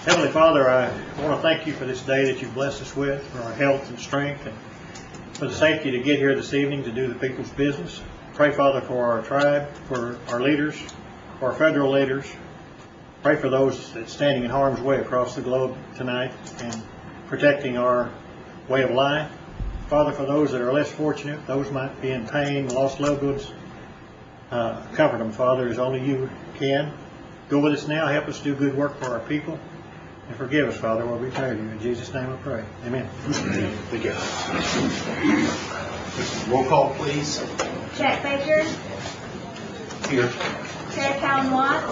Heavenly Father, I want to thank you for this day that you've blessed us with, for our health and strength, and for the safety to get here this evening to do the people's business. Pray, Father, for our tribe, for our leaders, for our federal leaders. Pray for those that's standing in harm's way across the globe tonight and protecting our way of life. Father, for those that are less fortunate, those might be in pain, lost loved ones, comfort them, Father, as only you can. Go with us now. Help us do good work for our people. And forgive us, Father, while we pray to you. In Jesus' name I pray. Amen. Thank you. Roll call, please. Jack Baker. Here. Sarah Callan Watts.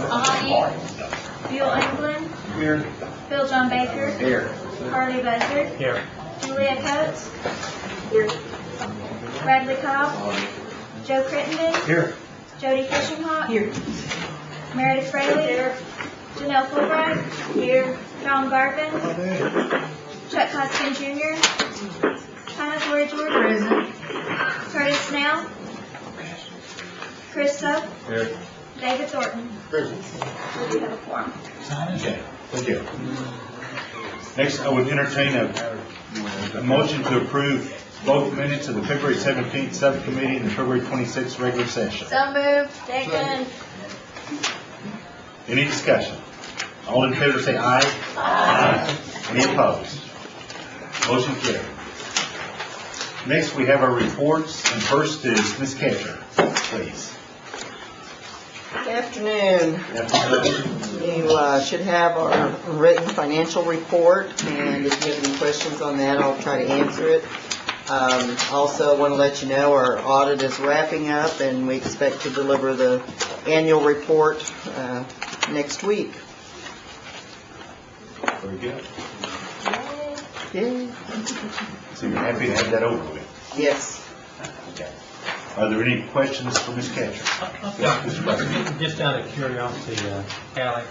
Bill England. Here. Phil John Baker. Here. Harley Buzzard. Here. Julia Coates. Here. Bradley Cobb. Joe Crittenden. Here. Jody Fishinghawk. Here. Meredith Fraley. Here. Janelle Fulbright. Here. John Garvin. Chuck Hoskin Jr. Hannah Lori Jordan. Present. Curtis Snell. Chris Soap. Here. David Thornton. Present. We have a quorum. Okay. Thank you. Next, I would entertain a motion to approve both minutes of the February 17th subcommittee and the February 26th regular session. So moved. Second. Any discussion? All in favor say aye. Aye. Any opposed? Motion carried. Next, we have our reports, and first is Ms. Ketcher, please. Good afternoon. You should have our written financial report, and if you have any questions on that, I'll try to answer it. Also, want to let you know our audit is wrapping up, and we expect to deliver the annual report next week. Very good. Yay. So you're happy to have that over with? Yes. Okay. Are there any questions for Ms. Ketcher? Just out of curiosity, Alex,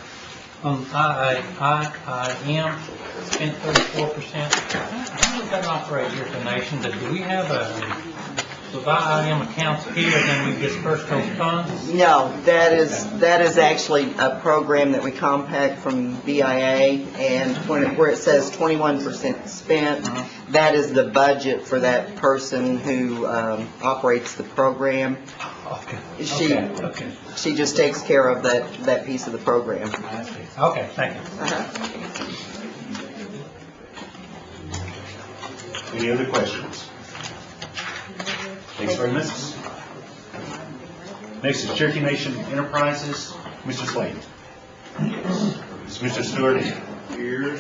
IIM spent 34%. How does that operate here at the nation? Do we have with IIM accounts here, then we disperse those funds? No, that is actually a program that we compact from BIA, and where it says 21% spent, that is the budget for that person who operates the program. Okay. She just takes care of that piece of the program. Okay, thank you. Any other questions? Thanks very much. Next is Cherokee Nation Enterprises, Mr. Slade. Is Mr. Stewart here? Here.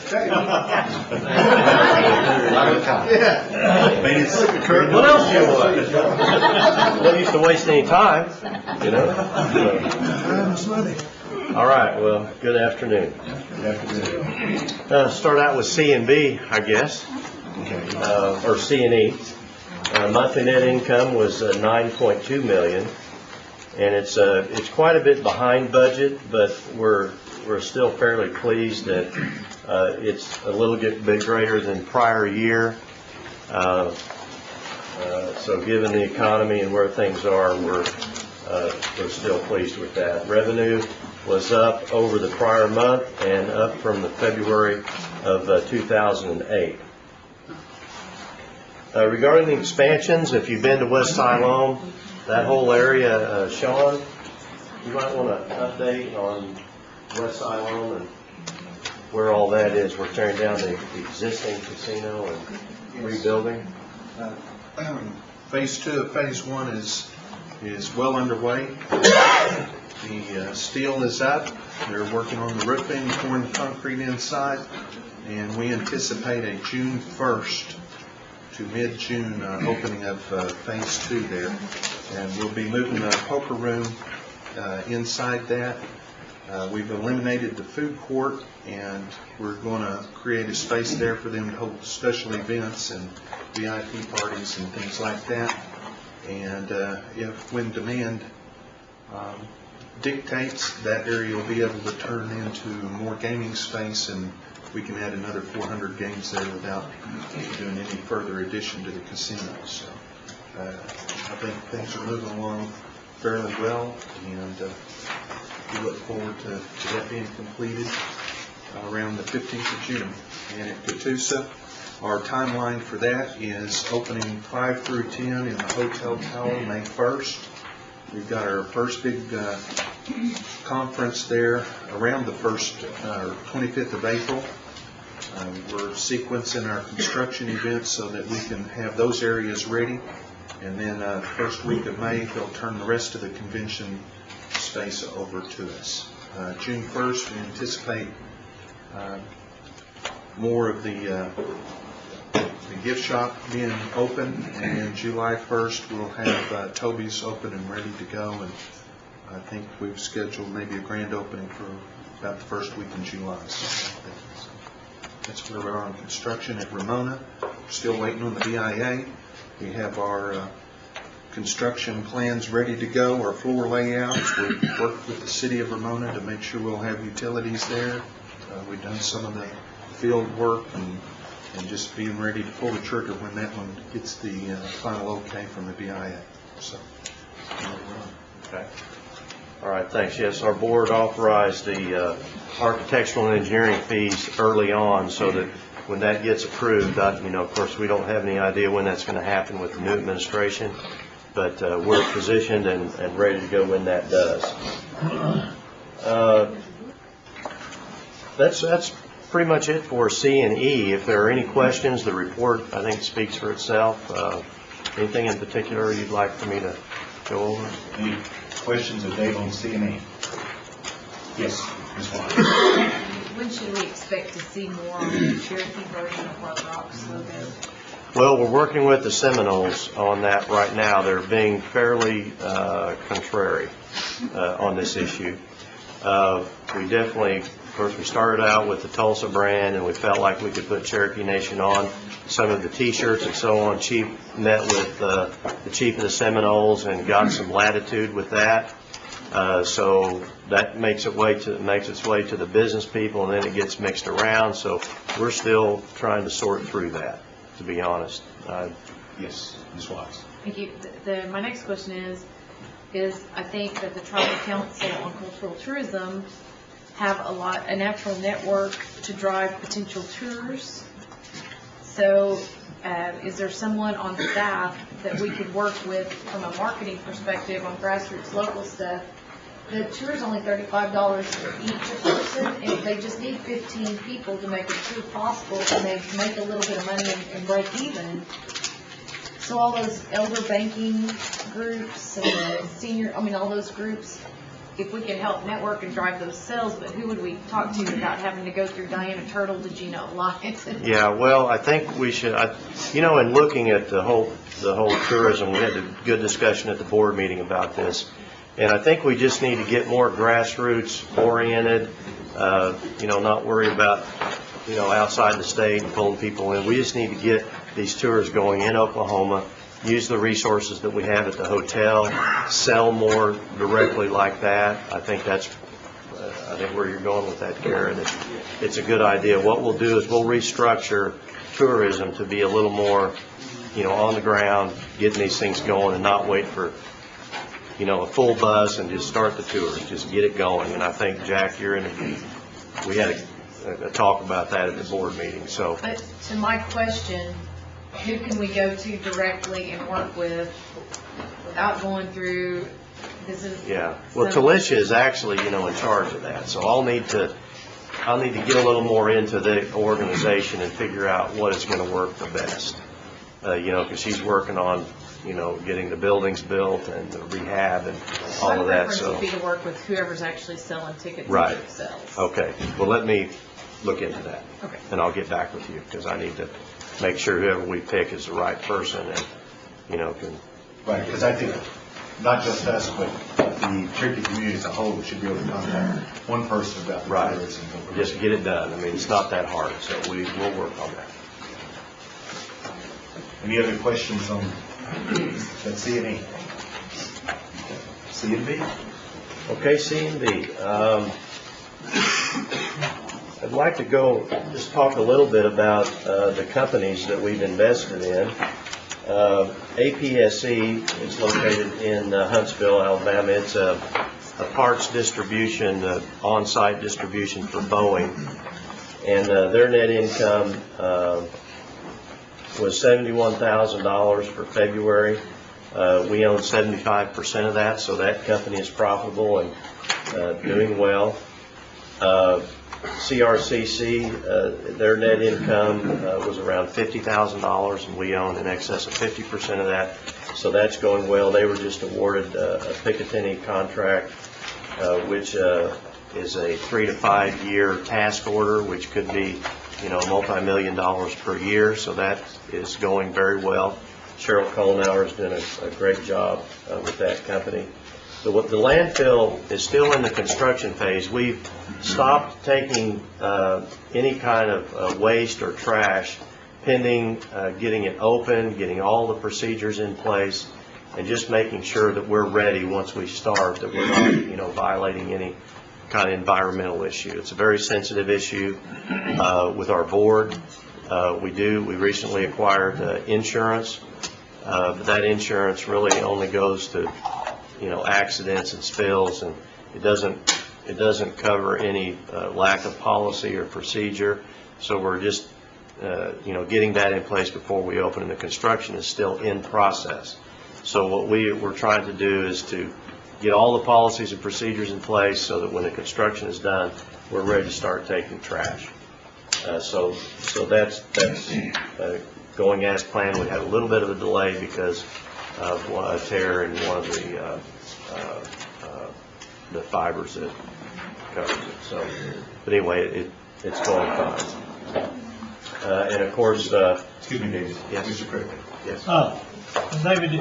What else do you want? Don't used to waste any time, you know. All right. Well, good afternoon. Good afternoon. Start out with C&B, I guess, or C&E. Monthly net income was $9.2 million, and it's quite a bit behind budget, but we're still fairly pleased that it's a little bit greater than prior year. So given the economy and where things are, we're still pleased with that. Revenue was up over the prior month and up from the February of 2008. Regarding the expansions, if you've been to West Siloam, that whole area, Sean, you might want to update on West Siloam and where all that is. We're tearing down the existing casino and rebuilding. Phase 2 of Phase 1 is well underway. The steel is up. They're working on the roofing, pouring the concrete inside, and we anticipate a June 1st to mid-June opening of Phase 2 there. And we'll be moving the poker room inside that. We've eliminated the food court, and we're going to create a space there for them to hold special events and VIP parties and things like that. And when demand dictates, that area will be able to turn into more gaming space, and we can add another 400 games there without doing any further addition to the casino. So I think things are moving along fairly well, and we look forward to that being completed. around the 15th of June. And at Catoosa, our timeline for that is opening 5 through 10 in the hotel tower May 1st. We've got our first big conference there around the 25th of April. We're sequencing our construction events so that we can have those areas ready. And then first week of May, they'll turn the rest of the convention space over to us. June 1st, we anticipate more of the gift shop being open, and then July 1st we'll have Toby's open and ready to go, and I think we've scheduled maybe a grand opening for about the first week in July. So that's where we are on construction at Ramona. We're still waiting on the BIA. We have our construction plans ready to go, our floor layouts. We've worked with the city of Ramona to make sure we'll have utilities there. We've done some of the field work and just being ready to pull the trigger when that one gets the final okay from the BIA. So, Okay. All right, thanks. Yes, our board authorized the architectural and engineering fees early on so that when that gets approved, of course, we don't have any idea when that's going to happen with the new administration, but we're positioned and ready to go when that does. That's pretty much it for C and E. If there are any questions, the report, I think, speaks for itself. Anything in particular you'd like for me to go over? Any questions of Dave on C&E? Yes, Ms. White. When should we expect to see more on the Cherokee version of White Rock's logo? Well, we're working with the Seminoles on that right now. They're being fairly contrary on this issue. We definitely, of course, we started out with the Tulsa brand, and we felt like we could put Cherokee Nation on some of the T-shirts and so on. Chief met with the chief of the Seminoles and got some latitude with that. So that makes its way to the business people, and then it gets mixed around. So we're still trying to sort through that, to be honest. Yes, Ms. Watts. Thank you. My next question is I think that the Tribal Council on Cultural Tourism have a natural network to drive potential tours. So is there someone on staff that we could work with from a marketing perspective on grassroots local stuff? The tour is only $35 for each person, and if they just need 15 people to make a tour possible, and they make a little bit of money and break even. So all those elder banking groups and senior, all those groups, if we can help network and drive those sales, but who would we talk to without having to go through Diana Turtle to Gina Alliance? Yeah, well, I think we should, in looking at the whole tourism, we had a good discussion at the board meeting about this, and I think we just need to get more grassroots oriented, not worry about, outside the state and pulling people in. We just need to get these tours going in Oklahoma, use the resources that we have at the hotel, sell more directly like that. I think that's where you're going with that, Karen. It's a good idea. What we'll do is we'll restructure tourism to be a little more, on the ground, getting these things going and not wait for, a full bus and just start the tours. Just get it going. And I think, Jack, we had a talk about that at the board meeting. So, but to my question, who can we go to directly and work with without going through this? Yeah. Well, Talisha is actually, in charge of that. So I'll need to get a little more into the organization and figure out what is going to work the best. Because she's working on, getting the buildings built and the rehab and all of that. My preference So would be to work with whoever's actually selling tickets right. themselves. Okay. Well, let me look into that. Okay. And I'll get back with you because I need to make sure whoever we pick is the right person and, can. Right, because I think not just us, but the Cherokee community as a whole should be able to contact one person about the Right. tourism. Just get it done. It's not that hard, so we'll work on that. Any other questions on that C&E? C&B? Okay, C&B. I'd like to just talk a little bit about the companies that we've invested in. APSE is located in Huntsville, Alabama. It's a parts distribution, on-site distribution for Boeing. and their net income was $71,000 for February. We own 75% of that, so that company is profitable and doing well. CRCC, their net income was around $50,000, and we own in excess of 50% of that, so that's going well. They were just awarded a Picatinny contract, which is a 3 to 5 year task order, which could be, multi-million dollars per year, so that is going very well. Cheryl Colnauer is doing a great job with that company. The landfill is still in the construction phase. We've stopped taking any kind of waste or trash pending getting it open, getting all the procedures in place, and just making sure that we're ready once we start, that we're not, violating any kind of environmental issue. It's a very sensitive issue with our board. We recently acquired insurance, but that insurance really only goes to accidents and spills, and it doesn't cover any lack of policy or procedure. So we're just getting that in place before we open, and the construction is still in process. So what we're trying to do is to get all the policies and procedures in place so that when the construction is done, we're ready to start taking trash. So that's going as planned. We had a little bit of a delay because of a tear in one of the fibers that covers it. So, but anyway, it's going fine. And of course, Excuse me, David. Yes. Mr. Craig. yes. David,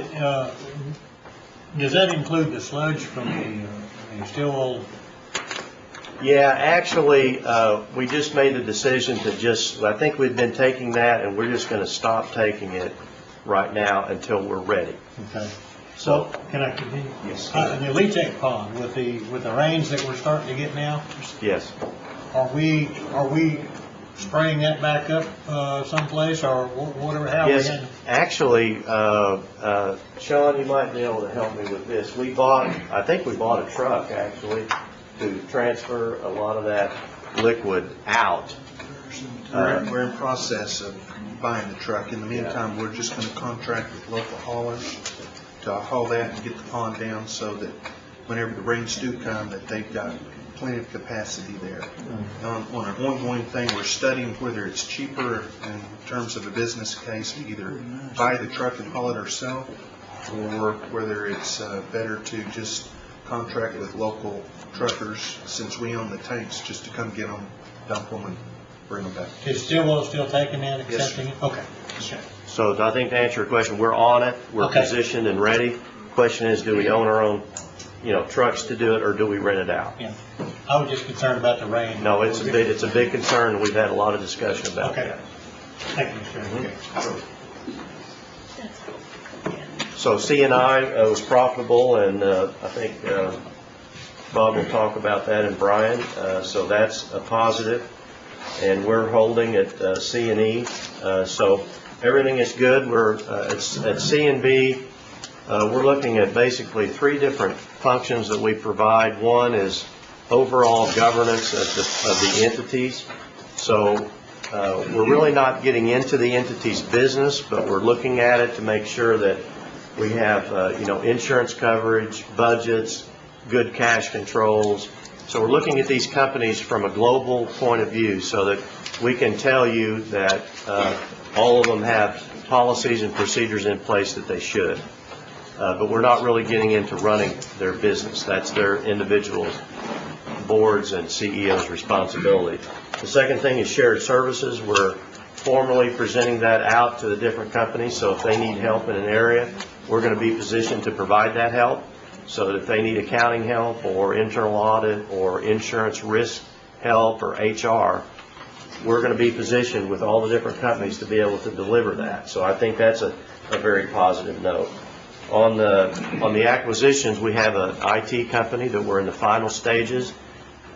does that include the sludge from the steel oil? Yeah, actually, we just made the decision to I think we've been taking that, and we're just going to stop taking it right now until we're ready. Okay. So, Can I continue? Yes. The leachate pond, with the rains that we're starting to get now, yes. are we spraying that back up someplace, or whatever? How Yes, we actually, Sean, you might be able to help me with this. I think we bought a truck, actually, to transfer a lot of that liquid out. We're in process of buying the truck. In the meantime, we're just going to contract with local haulers to haul that and get the pond down so that whenever the rains do come, that they've got plenty of capacity there. On an ongoing thing, we're studying whether it's cheaper in terms of a business case to either buy the truck and haul it ourselves, or whether it's better to just contract with local truckers, since we own the tanks, just to come get them, dump them, and bring them back. Is Stillwell still taking that, accepting Yes, it? Okay. Okay. So I think to answer your question, we're on it. We're Okay. positioned and ready. Question is, do we own our own, trucks to do it, or do we rent it out? Yeah. I was just concerned about the rain. No, it's a big concern. We've had a lot of discussion about Okay. that. Thank you, Mr. Chairman. So C&I was profitable, and I think Bob will talk about that, and Brian. So that's a positive, and we're holding at C&E. So everything is good. We're at C&B. We're looking at basically 3 different functions that we provide. One is overall governance of the entities. So we're really not getting into the entity's business, but we're looking at it to make sure that we have, insurance coverage, budgets, good cash controls. So we're looking at these companies from a global point of view so that we can tell you that all of them have policies and procedures in place that they should. But we're not really getting into running their business. That's their individual boards and CEOs' responsibility. The second thing is shared services. We're formally presenting that out to the different companies, so if they need help in an area, we're going to be positioned to provide that help. So that if they need accounting help or internal audit or insurance risk help or HR, we're going to be positioned with all the different companies to be able to deliver that. So I think that's a very positive note. On the acquisitions, we have an IT company that we're in the final stages.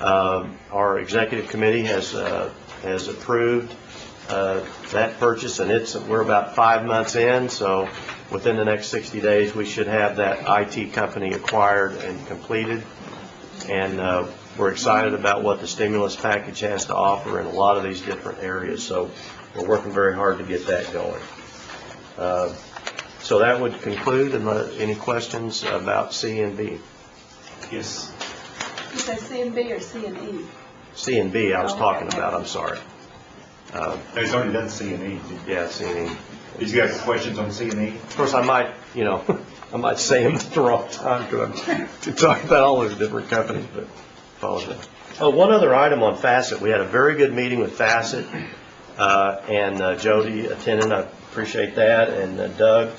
Our executive committee has approved that purchase, and we're about 5 months in, so within the next 60 days we should have that IT company acquired and completed. And We're excited about what the stimulus package has to offer in a lot of these different areas, so we're working very hard to get that going. So that would conclude. Any questions about C and B? Yes. You say C and B or C and E? C and B I was talking about, I'm sorry. There's already done C and E. Yeah, C and E. Did you have questions on C and E? Of course, I might, I might say them at the wrong time to talk about all those different companies, but apologize. Oh, one other item on Facet. We had a very good meeting with Facet, and Jody attended. I appreciate that, and Doug.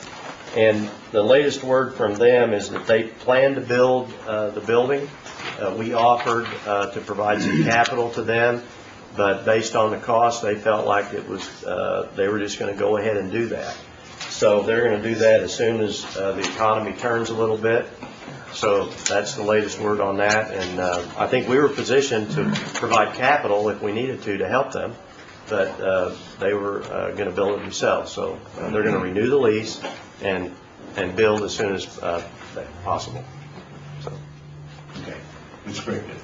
And the latest word from them is that they plan to build the building. We offered to provide some capital to them, but based on the cost, they felt like it was they were just going to go ahead and do that. So they're going to do that as soon as the economy turns a little bit. So that's the latest word on that. And I think we were positioned to provide capital if we needed to help them, but they were going to build it themselves. So they're going to renew the lease and build as soon as possible. So. Okay. Mr. Cricket.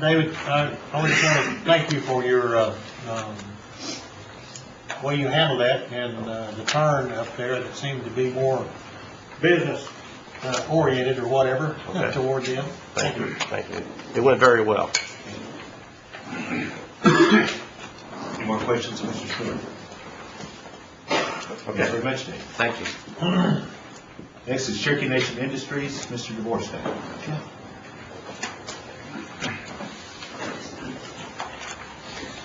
David, I just want to thank you for your way you handled that and the turn up there that seemed to be more business oriented or whatever toward the end. Thank you. Thank you. It went very well. Any more questions, Mr. Stewart? Okay, very much, Dave. Thank you. Next is Cherokee Nation Industries, Mr. DeVorstein.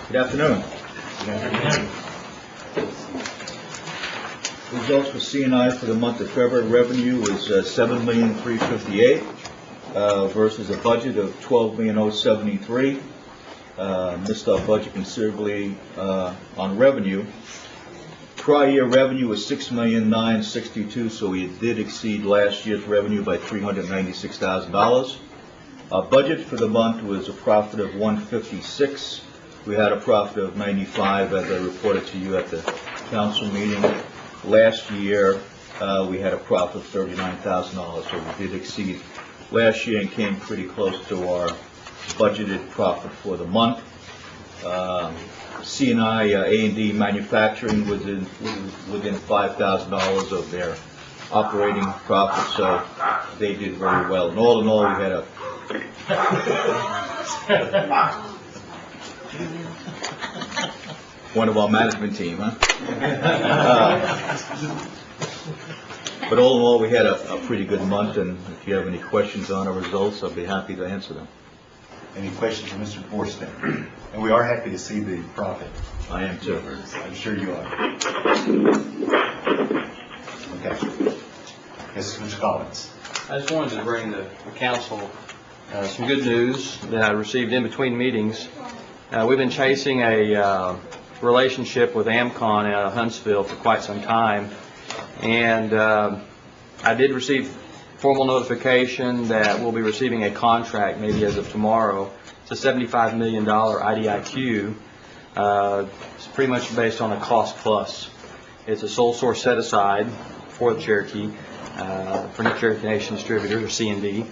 Good afternoon. Good afternoon. Results for C&I for the month of February. Revenue was $7,358,000 versus a budget of $12,073,000. Missed our budget considerably on revenue. Prior year revenue was $6,962,000, so we did exceed last year's revenue by $396,000. Our budget for the month was a profit of $156,000. We had a profit of $95,000, as I reported to you at the council meeting. Last year, we had a profit of $39,000, so we did exceed last year and came pretty close to our budgeted profit for the month. C&I, A&D manufacturing was within $5,000 of their operating profit, so they did very well. And all in all, we had a one of our management team, huh? But all in all, we had a pretty good month, and if you have any questions on our results, I'll be happy to answer them. Any questions for Mr. DeVorstein? And we are happy to see the profit. I am too. I'm sure you are. Okay. Yes, Mr. Collins. I just wanted to bring the council some good news that I received in between meetings. We've been chasing a relationship with AMCON out of Huntsville for quite some time, and I did receive formal notification that we'll be receiving a contract maybe as of tomorrow. It's a $75 million IDIQ. It's pretty much based on a cost plus. It's a sole source set aside for the Cherokee, for the Cherokee Nation Distributors, or C&D,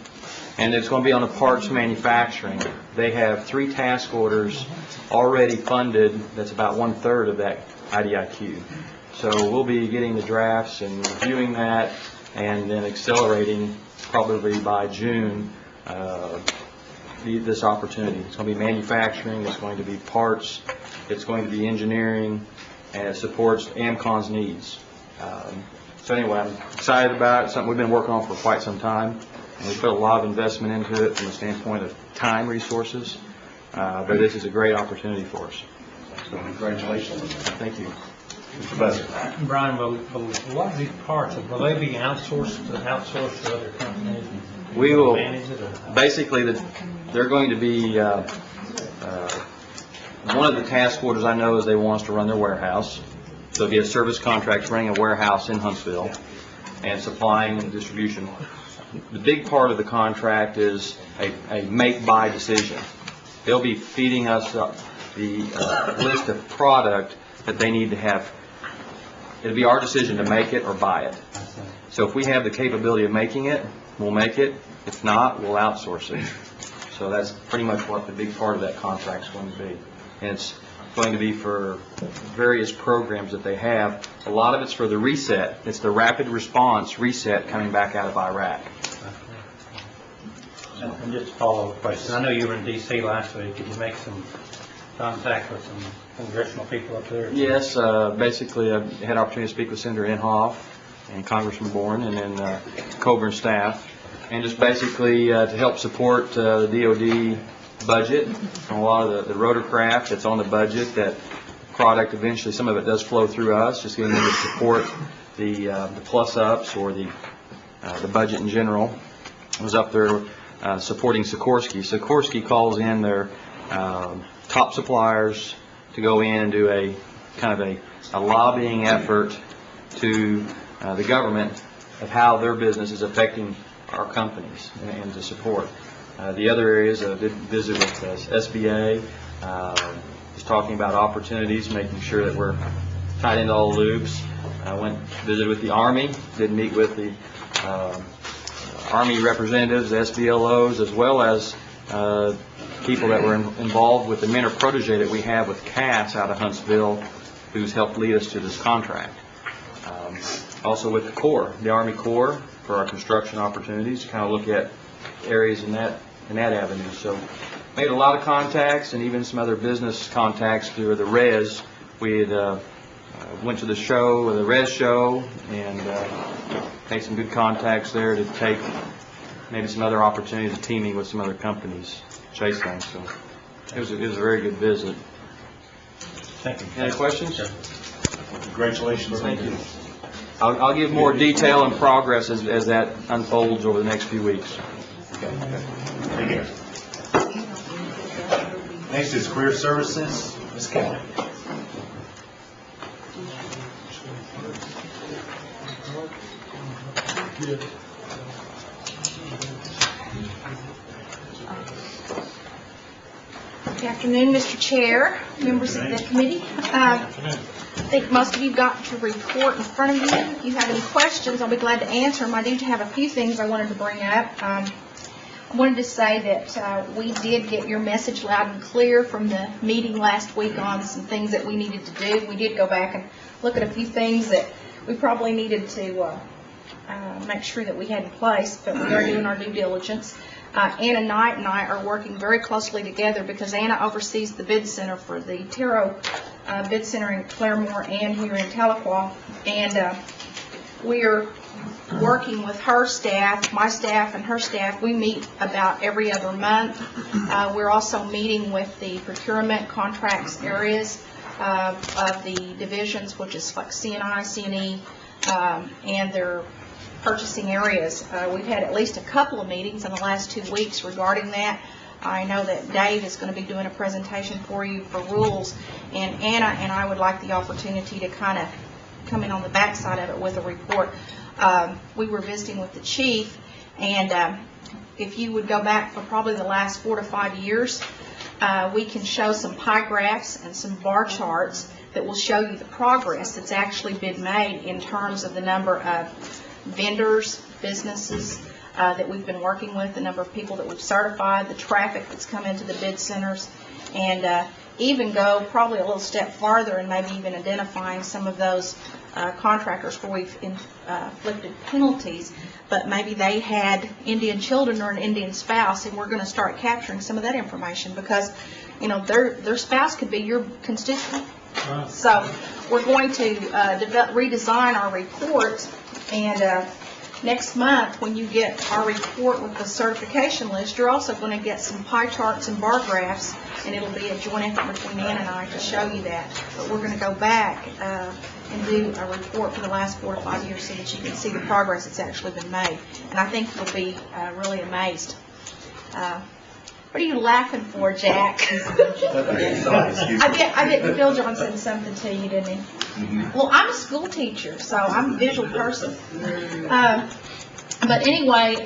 and it's going to be on the parts manufacturing. They have 3 task orders already funded. That's about 1/3 of that IDIQ. So we'll be getting the drafts and reviewing that, and then accelerating probably by June this opportunity. It's going to be manufacturing, it's going to be parts, it's going to be engineering, and it supports AMCON's needs. So anyway, I'm excited about it. Something we've been working on for quite some time, and we put a lot of investment into it from the standpoint of time resources, but this is a great opportunity for us. So congratulations. Thank you. Mr. Buzzer. Brian, will a lot of these parts, will they be outsourced to other companies? We will, manage it, or? basically, they're going to be, one of the task orders I know is they want us to run their warehouse. So it'll be a service contract running a warehouse in Huntsville and supplying and distribution. The big part of the contract is a make-buy decision. They'll be feeding us up the list of product that they need to have. It'll be our decision to make it or buy it. So if we have the capability of making it, we'll make it. If not, we'll outsource it. So that's pretty much what the big part of that contract's going to be. And it's going to be for various programs that they have. A lot of it's for the reset. It's the rapid response reset coming back out of Iraq. And just a follow-up question. I know you were in D.C. last week. Did you make some contact with some congressional people up there? Yes, basically I had opportunity to speak with Senator Inhofe and Congressman Bourne and then Coburn staff, and just basically to help support the DOD budget on a lot of the rotorcraft that's on the budget. That product eventually, some of it does flow through us, just getting them to support the plus-ups or the budget in general. I was up there supporting Sikorsky. Sikorsky calls in their top suppliers to go in and do a kind of a lobbying effort to the government of how their business is affecting our companies and to support. The other areas I did visit with SBA, just talking about opportunities, making sure that we're tied into all the loops. I went visited with the Army, did meet with the Army representatives, SBLOs, as well as people that were involved with the mentor protege that we have with Cass out of Huntsville, who's helped lead us to this contract. Also with the Corps, the Army Corps, for our construction opportunities, to kind of look at areas in that avenue. So made a lot of contacts and even some other business contacts through the Res. We had went to the show, the Res show, and made some good contacts there to take maybe some other opportunities of teaming with some other companies, chase things. So it was a very good visit. Thank you. Any questions? Congratulations. Thank you. I'll give more detail and progress as that unfolds over the next few weeks. Okay. Take care. Next is Career Services, Ms. Kelly. Good afternoon, Mr. Chair, members of the committee. I think most of you got your report in front of you. If you have any questions, I'll be glad to answer them. I do have a few things I wanted to bring up. I wanted to say that we did get your message loud and clear from the meeting last week on some things that we needed to do. We did go back and look at a few things that we probably needed to make sure that we had in place, but we are doing our due diligence. Anna Knight and I are working very closely together because Anna oversees the bid center for the Taro bid center in Claremore and here in Tahlequah, and we're working with her staff, my staff and her staff. We meet about every other month. We're also meeting with the procurement contracts areas of the divisions, which is like CNI, CNE, and their purchasing areas. We've had at least a couple of meetings in the last 2 weeks regarding that. I know that Dave is going to be doing a presentation for you for rules, and Anna and I would like the opportunity to kind of come in on the backside of it with a report. We were visiting with the chief, and if you would go back for probably the last 4 to 5 years, we can show some pie graphs and some bar charts that will show you the progress that's actually been made in terms of the number of vendors, businesses that we've been working with, the number of people that we've certified, the traffic that's come into the bid centers, and even go probably a little step farther and maybe even identifying some of those contractors where we've inflicted penalties, but maybe they had Indian children or an Indian spouse, and we're going to start capturing some of that information because, you know, their spouse could be your constituent. So we're going to redesign our report, and next month when you get our report with the certification list, you're also going to get some pie charts and bar graphs, and it'll be a joint effort between Ann and I to show you that. But we're going to go back and do a report for the last 4 to 5 years so that you can see the progress that's actually been made. And I think you'll be really amazed. What are you laughing for, Jack? I bet Bill John said something to you, didn't he? Well, I'm a school teacher, so I'm a visual person. But anyway,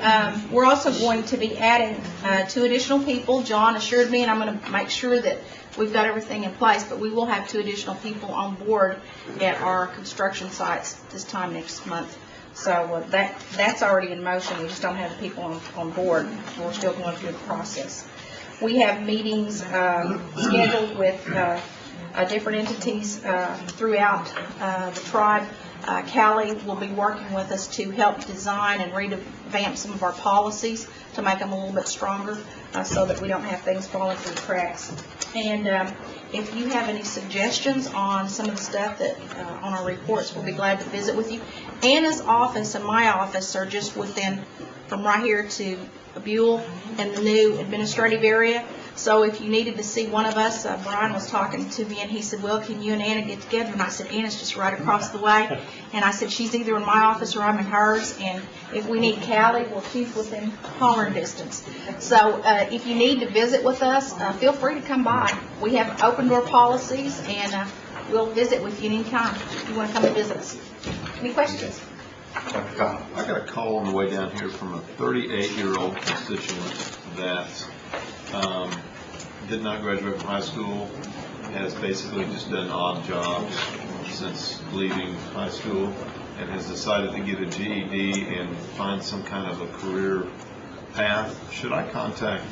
we're also going to be adding 2 additional people. John assured me, and I'm going to make sure that we've got everything in place, but we will have 2 additional people on board at our construction sites this time next month. So that's already in motion. We just don't have the people on board. We're still going through the process. We have meetings scheduled with different entities throughout the tribe. Callie will be working with us to help design and revamp some of our policies to make them a little bit stronger so that we don't have things falling through the cracks. And if you have any suggestions on some of the stuff that on our reports, we'll be glad to visit with you. Anna's office and my office are just within, from right here to Buell and the new administrative area. So if you needed to see one of us, Brian was talking to me and he said, well, can you and Anna get together? And I said, Anna's just right across the way. And I said, she's either in my office or I'm in hers. And if we need Callie, well, she's within hollering distance. So if you need to visit with us, feel free to come by. We have open door policies and we'll visit with you anytime if you want to come and visit us. Any questions? I got a call on the way down here from a 38-year-old constituent that did not graduate from high school, has basically just done odd jobs since leaving high school, and has decided to get a GED and find some kind of a career path. Should I contact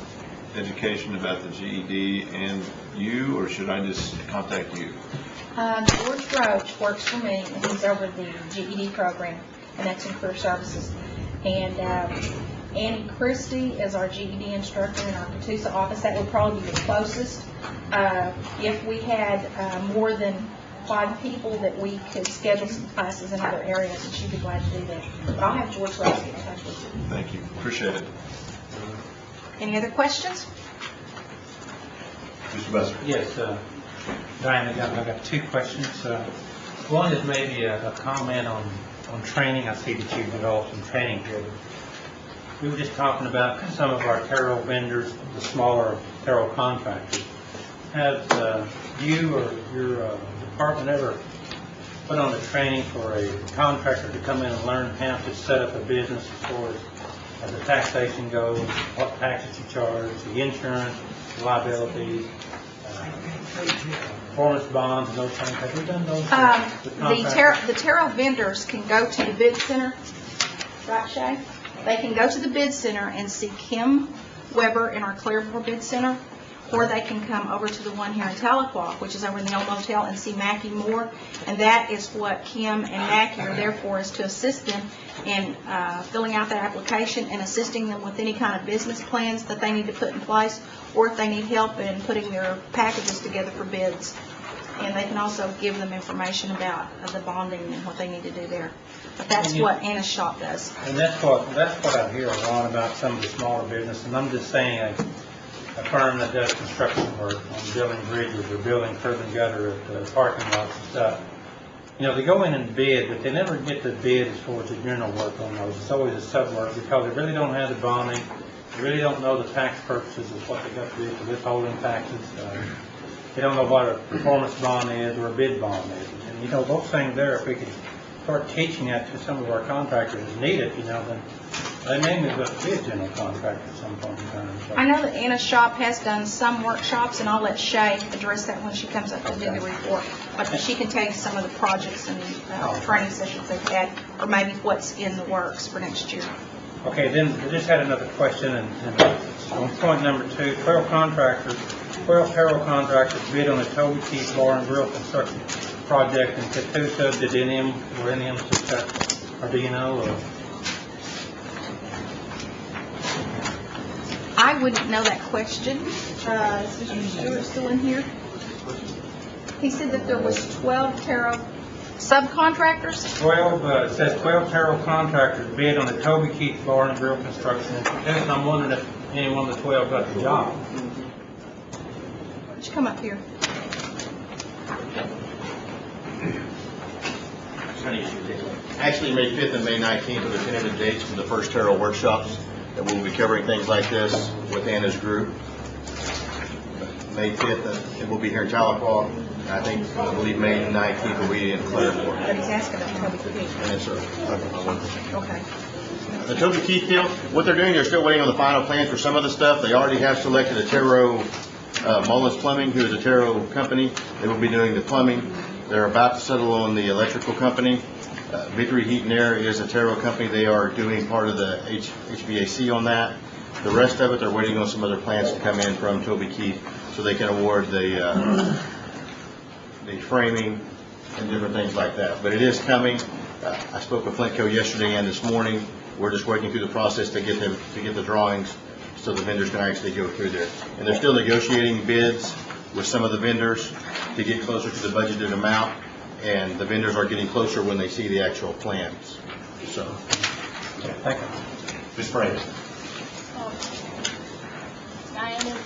education about the GED and you, or should I just contact you? George Roach works for me, and he's over the GED program, and that's in career services. And Annie Christie is our GED instructor in our Catoosa office. That would probably be the closest. If we had more than 5 people that we could schedule some classes in other areas, and she'd be glad to do that. But I'll have George Roach get in touch with you. Thank you. Appreciate it. Any other questions? Mr. Buster? Yes, Diane, I've got 2 questions. One is maybe a comment on training. I see that you've developed some training here. We were just talking about some of our taro vendors, the smaller taro contractors. Have you or your department ever put on a training for a contractor to come in and learn how to set up a business as far as the taxation goes, what taxes you charge, the insurance, liabilities, performance bonds, and those things? Have you done those? The taro vendors can go to the bid center, right, Shay? They can go to the bid center and see Kim Weber in our Clearville Bid Center, or they can come over to the one here in Tahlequah, which is over in the old motel, and see Mackie Moore. And that is what Kim and Mackie are there for, is to assist them in filling out that application and assisting them with any kind of business plans that they need to put in place, or if they need help in putting their packages together for bids. And they can also give them information about the bonding and what they need to do there. But that's what Anna's shop does. And that's what I hear a lot about some of the smaller businesses. And I'm just saying a firm that does construction work on building bridges or building curb and gutter at parking lots and stuff. You know, they go in and bid, but they never get the bid as far as the general work on those. It's always a sub work because they really don't have the bonding. They really don't know the tax purposes of what they got to do for withholding taxes. They don't know what a performance bond is or a bid bond is. And, you know, those things there, if we could start teaching that to some of our contractors that need it, you know, then they may move up to be a general contractor at some point in time. So. I know that Anna's shop has done some workshops, and I'll let Shay address that when she comes up to do the report. But she can tell you some of the projects and training sessions they've had, or maybe what's in the works for next year. Okay, then I just had another question, and on point number 2, 12 taro contractors bid on the Toby Keith Bar and Grill construction project in Catoosa. Did any of them successful, or do you know? Or? I wouldn't know that question. Is Mr. Stewart still in here? He said that there was 12 taro subcontractors. 12, it says 12 taro contractors bid on the Toby Keith Bar and Grill construction in Catoosa, and I'm wondering if any one of the 12 got the job. Why don't you come up here? Actually, May 5th and May 19th are the tentative dates for the first taro workshops that we'll be covering things like this with Anna's group. May 5th, it will be here in Tahlequah. I believe May 19th will be in Clearville. But he's asking about Toby Keith. Yes, sir. Okay. The Toby Keith deal, what they're doing, they're still waiting on the final plans for some of the stuff. They already have selected a taro, Mullins Plumbing, who is a taro company. They will be doing the plumbing. They're about to settle on the electrical company. Victory Heat and Air is a taro company. They are doing part of the HVAC on that. The rest of it, they're waiting on some other plans to come in from Toby Keith so they can award the framing and different things like that. But it is coming. I spoke with Flintco yesterday and this morning. We're just working through the process to get the drawings so the vendors can actually go through there. And they're still negotiating bids with some of the vendors to get closer to the budgeted amount, and the vendors are getting closer when they see the actual plans. So, Thank you. Ms. Brady. Diana,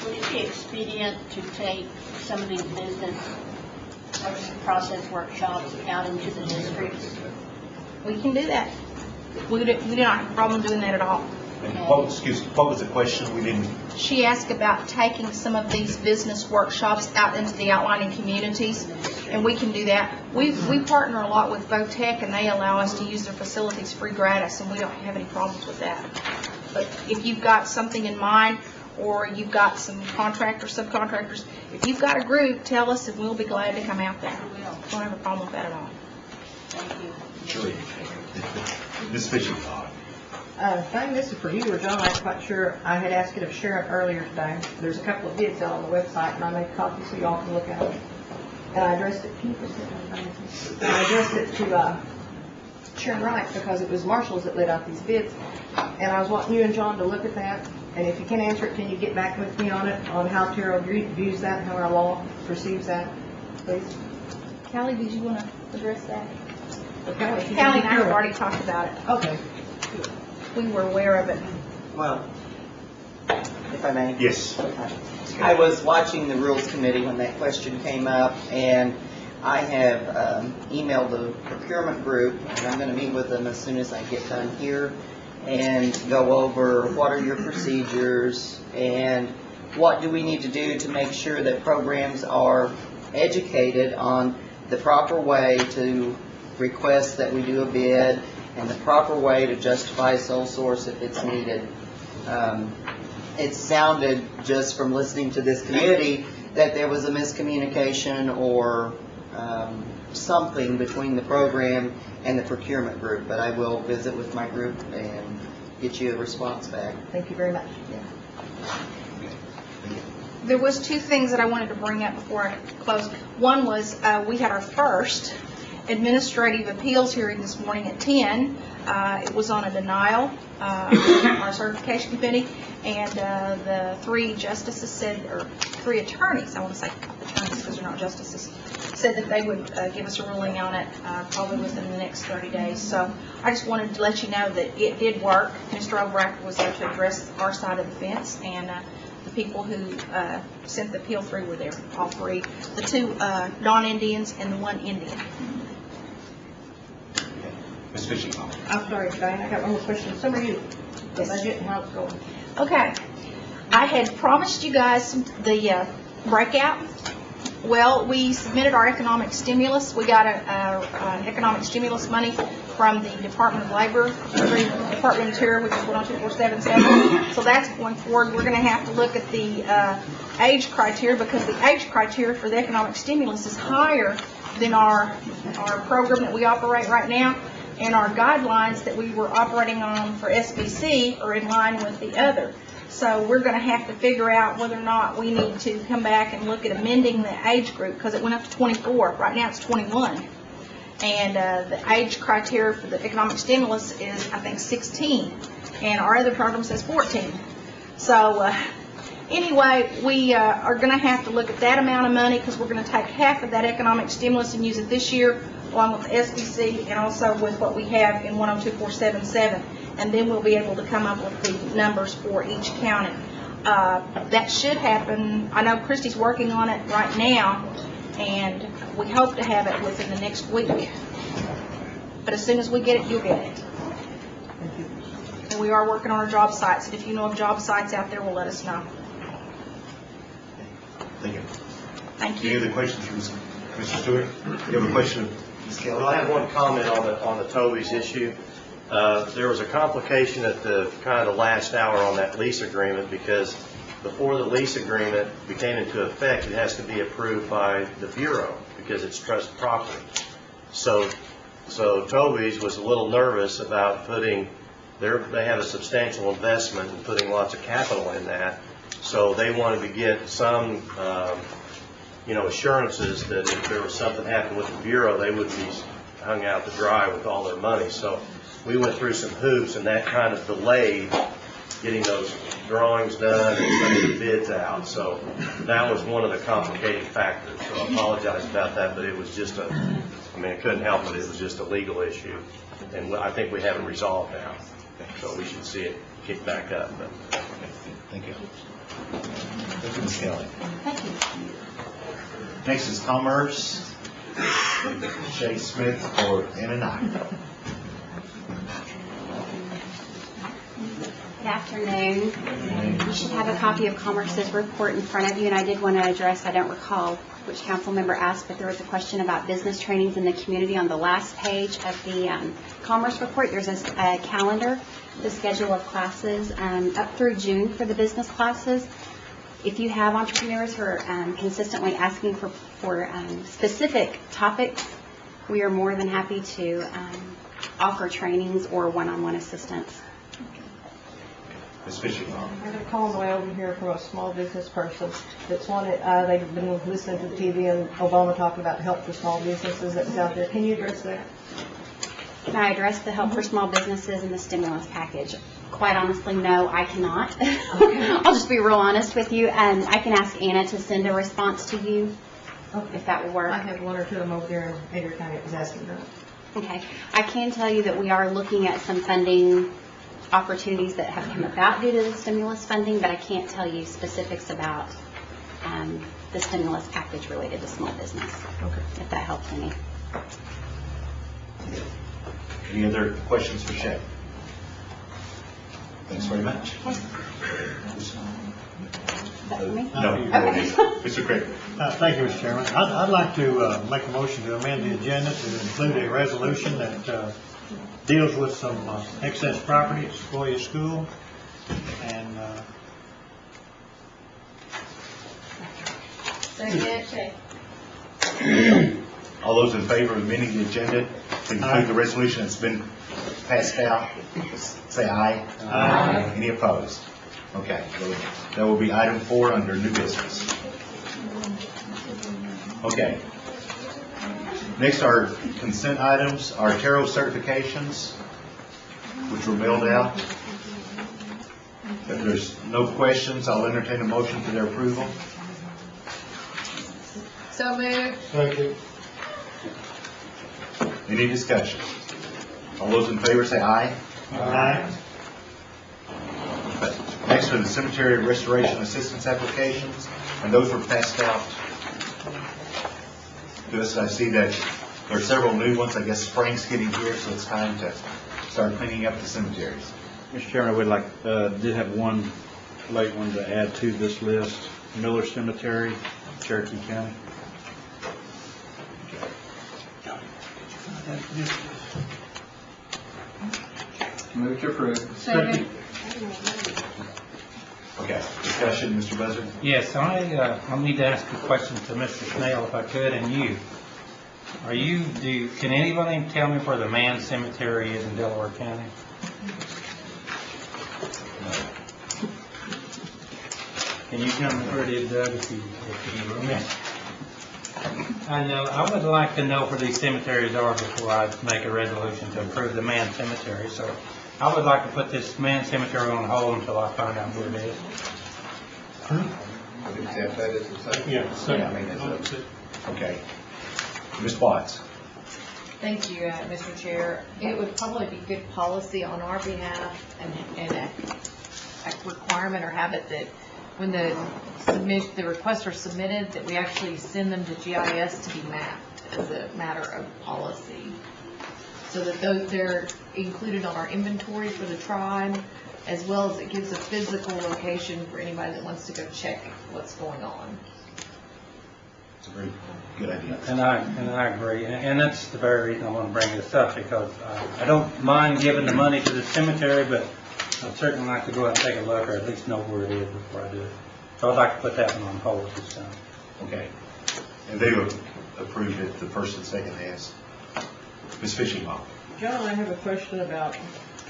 would it be expedient to take some of these business process workshops out into the districts? We can do that. We do not have a problem doing that at all. And what was the question? We didn't. She asked about taking some of these business workshops out into the outlying communities, and we can do that. We partner a lot with Votech, and they allow us to use their facilities free gratis, and we don't have any problems with that. But if you've got something in mind, or you've got some contractors, subcontractors, if you've got a group, tell us, and we'll be glad to come out there. We don't have a problem with that at all. Thank you. Sure. Ms. Fisher. Thing, this is for you or John. I'm quite sure. I had asked it of Sharon earlier today. There's a couple of bids out on the website, and I made copies so y'all can look at them. And I addressed it. Can you present it? I addressed it to Sharon Wright because it was Marshall's that let out these bids, and I was wanting you and John to look at that. And if you can answer it, can you get back with me on it, on how Terrell views that, how our law perceives that, please? Callie, did you want to address that? Okay. Callie and I have already talked about it. Okay. We were aware of it. Well, if I may. Yes. I was watching the Rules Committee when that question came up, and I have emailed the procurement group, and I'm going to meet with them as soon as I get done here, and go over what are your procedures, and what do we need to do to make sure that programs are educated on the proper way to request that we do a bid, and the proper way to justify sole source if it's needed. It sounded, just from listening to this committee, that there was a miscommunication or something between the program and the procurement group, but I will visit with my group and get you a response back. Thank you very much. There was two things that I wanted to bring up before I close. One was we had our first administrative appeals hearing this morning at 10. It was on a denial, our certification committee, and the three justices said, or three attorneys, I want to say attorneys because they're not justices, said that they would give us a ruling on it probably within the next 30 days. So I just wanted to let you know that it did work. Mr. O'Bracker was there to address our side of the fence, and the people who sent the appeal through were there, all three. The two non-Indians and the one Indian. Ms. Fisher. I'm sorry, Diane, I got one more question. Some of you, the budget and how it's going. Okay. I had promised you guys the breakout. Well, we submitted our economic stimulus. We got economic stimulus money from the Department of Labor, Department of Interior, which is 102477. So that's going forward. We're going to have to look at the age criteria, because the age criteria for the economic stimulus is higher than our program that we operate right now. And our guidelines that we were operating on for SBC are in line with the other. So we're going to have to figure out whether or not we need to come back and look at amending the age group, because it went up to 24. Right now it's 21. And the age criteria for the economic stimulus is, I think, 16. And our other program says 14. So anyway, we are going to have to look at that amount of money, because we're going to take half of that economic stimulus and use it this year, along with the SBC and also with what we have in 102477. And then we'll be able to come up with the numbers for each county. That should happen. I know Christy's working on it right now, and we hope to have it within the next week. But as soon as we get it, you'll get it. And we are working on our job sites, and if you know of job sites out there, will let us know. Thank you. Thank you. Any other questions from Mr. Stewart? You have a question? Well, I have one comment on the Toby's issue. There was a complication at the kind of last hour on that lease agreement, because before the lease agreement became into effect, it has to be approved by the Bureau because it's trust property. So Toby's was a little nervous about putting they have a substantial investment in putting lots of capital in that. So they wanted to get some, assurances that if there was something happened with the Bureau, they wouldn't be hung out to dry with all their money. So we went through some hoops, and that kind of delayed getting those drawings done and sending the bids out. So that was one of the complicating factors. So I apologize about that, but it was just I couldn't help it. It was just a legal issue. And I think we have it resolved now. So we should see it kick back up. But. Thank you. Thank you, Ms. Kelly. Thank you. Next is Commerce. Shay Smith for N&I. Good afternoon. You should have a copy of Commerce's report in front of you, and I did want to address, I don't recall which council member asked, but there was a question about business trainings in the community on the last page of the Commerce report. There's a calendar, the schedule of classes up through June for the business classes. If you have entrepreneurs who are consistently asking for specific topics, we are more than happy to offer trainings or one-on-one assistance. Ms. Fisher. I had a call on the way over here from a small business person that's wanted, they've been listening to the TV and Obama talking about help for small businesses that's out there. Can you address that? Can I address the help for small businesses and the stimulus package? Quite honestly, no, I cannot. I'll just be real honest with you, and I can ask Anna to send a response to you, if that will work. I have one or two of them over there in Edgar County that was asking about. Okay. I can tell you that we are looking at some funding opportunities that have come about due to the stimulus funding, but I can't tell you specifics about the stimulus package related to small business, if that helps any. Any other questions for Shay? Thanks very much. Is that for me? No. Okay. Mr. Craig. Thank you, Mr. Chairman. I'd like to make a motion to amend the agenda to include a resolution that deals with some excess property at Sequoia School. And all those in favor of amending the agenda to include the resolution that's been passed out, say aye. Aye. Any opposed? Okay. That will be item 4 under new business. Okay. Next are consent items, our tarot certifications, which were mailed out. If there's no questions, I'll entertain a motion for their approval. So moved. thank you. Any discussion? All those in favor say aye. Aye. Next are the cemetery restoration assistance applications, and those were passed out to us. I see that there are several new ones. I guess spring's getting here, so it's time to start cleaning up the cemeteries. Mr. Chairman, I would did have one late one to add to this list. Miller Cemetery, Cherokee County. Move to approve. Second. Okay, discussion, Mr. Buzzard? Yes, I need to ask a question to Mr. Snell, if I could, and you. Can anybody tell me where the Mann Cemetery is in Delaware County? Can you tell me where it is, Doug, if you remember? I know, I would like to know where these cemeteries are before I make a resolution to approve the Mann Cemetery, so I would like to put this Mann Cemetery on hold until I find out where it is. Yeah, Okay. Ms. Watts? Thank you, Mr. Chair. It would probably be good policy on our behalf and a requirement or habit that when the requests are submitted, that we actually send them to GIS to be mapped as a matter of policy, so that they're included on our inventory for the tribe, as well as it gives a physical location for anybody that wants to go check what's going on. It's a very good idea. And I agree, and that's the very reason I want to bring this up, because I don't mind giving the money to the cemetery, but I'd certainly like to go out and take a look, or at least know where it is before I do it. So I'd like to put that one on hold this time. Okay. And they approved it, the first and second has. Ms. Fishingball? John, I have a question about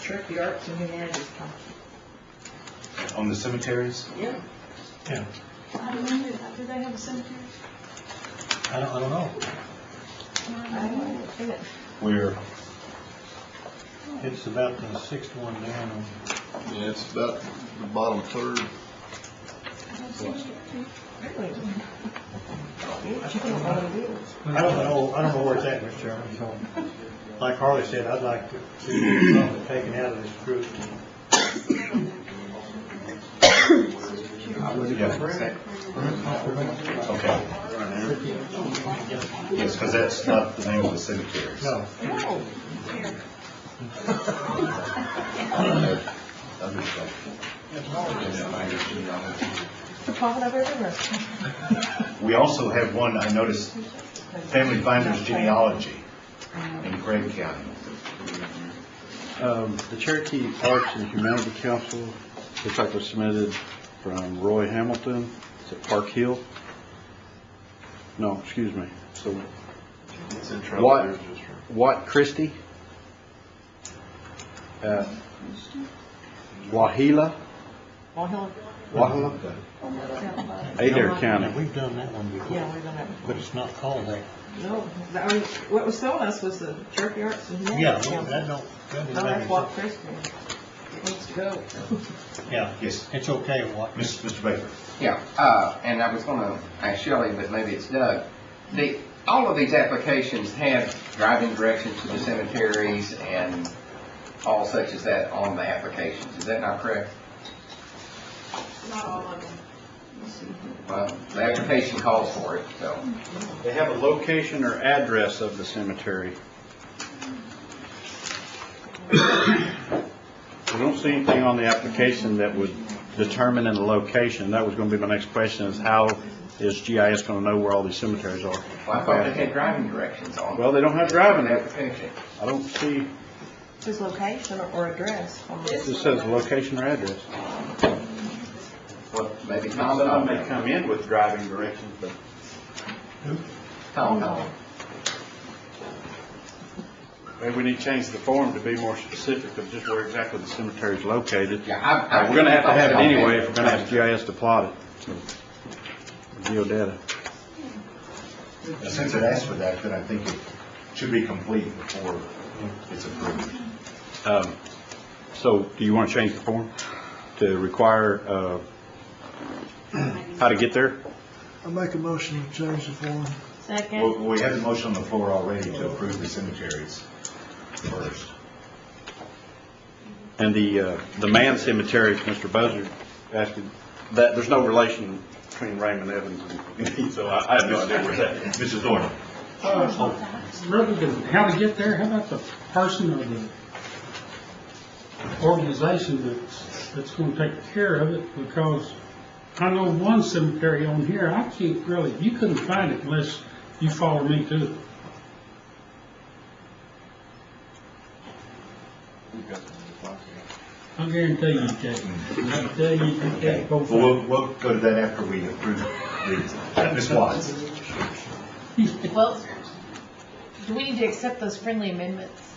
Cherokee Arts and Humanities Council. On the cemeteries? Yeah. Yeah, I don't know, do they have a cemetery? I don't know. I haven't seen it. We're, It's about the sixth one down. Yeah, it's about the bottom third. Really? You don't know what it is. I don't know where it's at, Mr. Chairman, so, like Harley said, I'd like to see something taken out of this group. okay. Yes, because that's not the name of the cemeteries. No. We also have one, I noticed, Family Finders Genealogy in Craig County. The Cherokee Arts and Humanity Council, looks like was submitted from Roy Hamilton. It's at Park Hill. No, excuse me. So It's in trouble. Watt Christie at Wahila, Adair County. We've done that one before. Yeah, we've done that. But it's not called that. No, I mean, what was telling us was the Cherokee Arts and Humanities Yeah, Council. that don't No, make that's any what sense. Christie needs to go. Yeah, Yes, it's okay, what? Mr. Baker. Yeah, and I was going to ask Shelley, but maybe it's Doug. All of these applications have driving directions to the cemeteries and all such as that on the applications. Is that not correct? Not all of them. Well, the application calls for it, so. They have a location or address of the cemetery. We don't see anything on the application that would determine in the location. That was going to be my next question, is how is GIS going to know where all these cemeteries are? Well, I thought they had driving directions on. Well, they don't have driving. Application. I don't see, It says location or address on it this. just says location or address. Well, maybe Some may come in with driving directions, but Tom. maybe we need to change the form to be more specific of just where exactly the cemetery is located. Yeah, We're going to have it anyway if we're going to have GIS to plot it. So, geodata. Since it asked for that, then I think it should be complete before it's approved. So do you want to change the form to require how to get there? I make a motion to change the form. Second. Well, we have the motion on the floor already to approve the cemeteries first. And the man cemetery, Mr. Buzzard asked, that there's no relation between Raymond Evans and, so I have no idea where that is. Mrs. Thorne. Rather than how to get there, how about the person or the organization that's going to take care of it? Because I know one cemetery on here, I can't really, you couldn't find it unless you follow me to it. I guarantee you can. I tell you, you can't go find Well, we'll go to that after we approve the, Ms. Watts. Well, do we need to accept those friendly amendments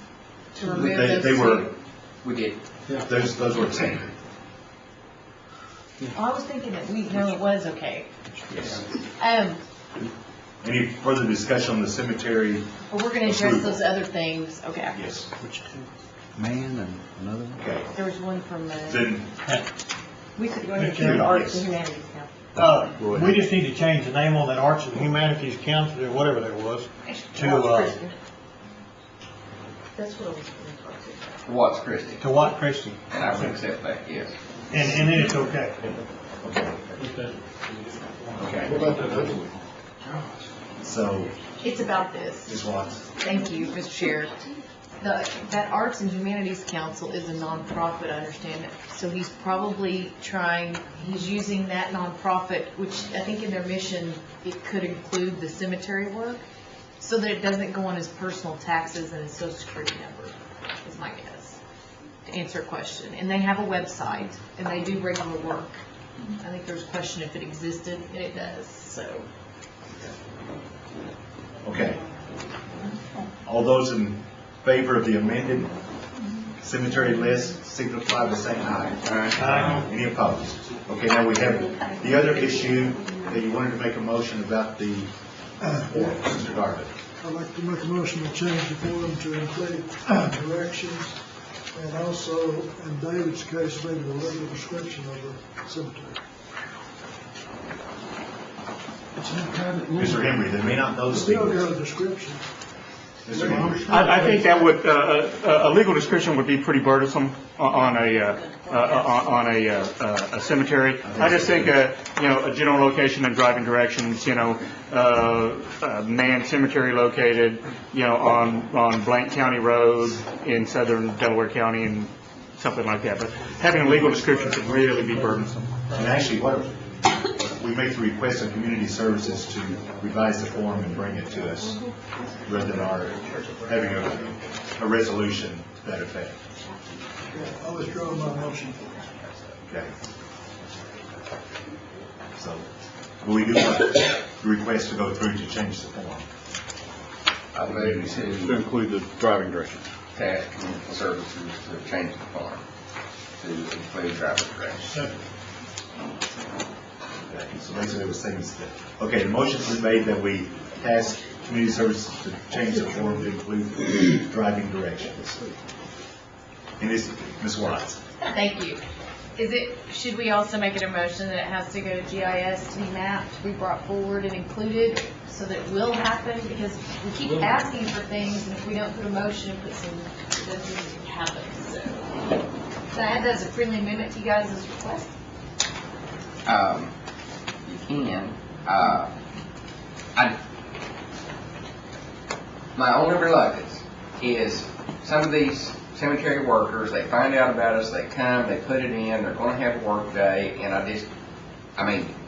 to remove those They were, two? We did. those were accepted. Oh, I was thinking that it was okay. Yes. But Any further discussion on the cemetery? we're going to address approval? those other things, okay. Yes. Which two? Man and another one? Okay. There was one from, Then, We could go ahead and Mr. change Chairman, Arts yes. and Humanities Council. We just need to change the name on that Arts and Humanities Council, or whatever that was, to, That's what I was going to talk to. Watts Christie. to Watt Christie. And I would accept that, yes. And then it's okay. okay. So, it's about this. Ms. Watts. Thank you, Mr. Chair. That Arts and Humanities Council is a nonprofit, I understand it. So he's probably he's using that nonprofit, which I think in their mission, it could include the cemetery work, so that it doesn't go on his personal taxes and his social security number, is my guess, to answer a question. And they have a website, and they do regular work. I think there was a question if it existed, and it does, so. Okay. All those in favor of the amended cemetery list, signify by saying aye. Aye. Any opposed? Okay, now we have the other issue that you wanted to make a motion about the form, Mr. Garvin. I'd like to make a motion to change the form to include directions and also, in David's case, maybe a little description of the cemetery. Mr. Henry, they may not know the Still legal. got a description. Mr. Henry. I think that would, a legal description would be pretty burdensome on a cemetery. I just think, a general location and driving directions, manned cemetery located, on Blank County Road in southern Delaware County and something like that. But having a legal description could really be burdensome. And actually, we make the request of community services to revise the form and bring it to us, rather than having a resolution to that effect. I'll withdraw my motion. Okay. So, will we do the request to go through to change the form? I move To include the driving directions. task community services to change the form to include driver directions. Okay, so basically it was things that, okay, the motion's been made that we ask community services to change the form to include driving directions. And this, Ms. Watts. Thank you. Should we also make it a motion that it has to go to GIS to be mapped, to be brought forward and included, so that it will happen? Because we keep asking for things, and if we don't put a motion and put some, it doesn't happen, so. Can I add that as a friendly amendment to you guys' request? You can. My only reluctance is some of these cemetery workers, they find out about us, they come, they put it in, they're going to have a work day, and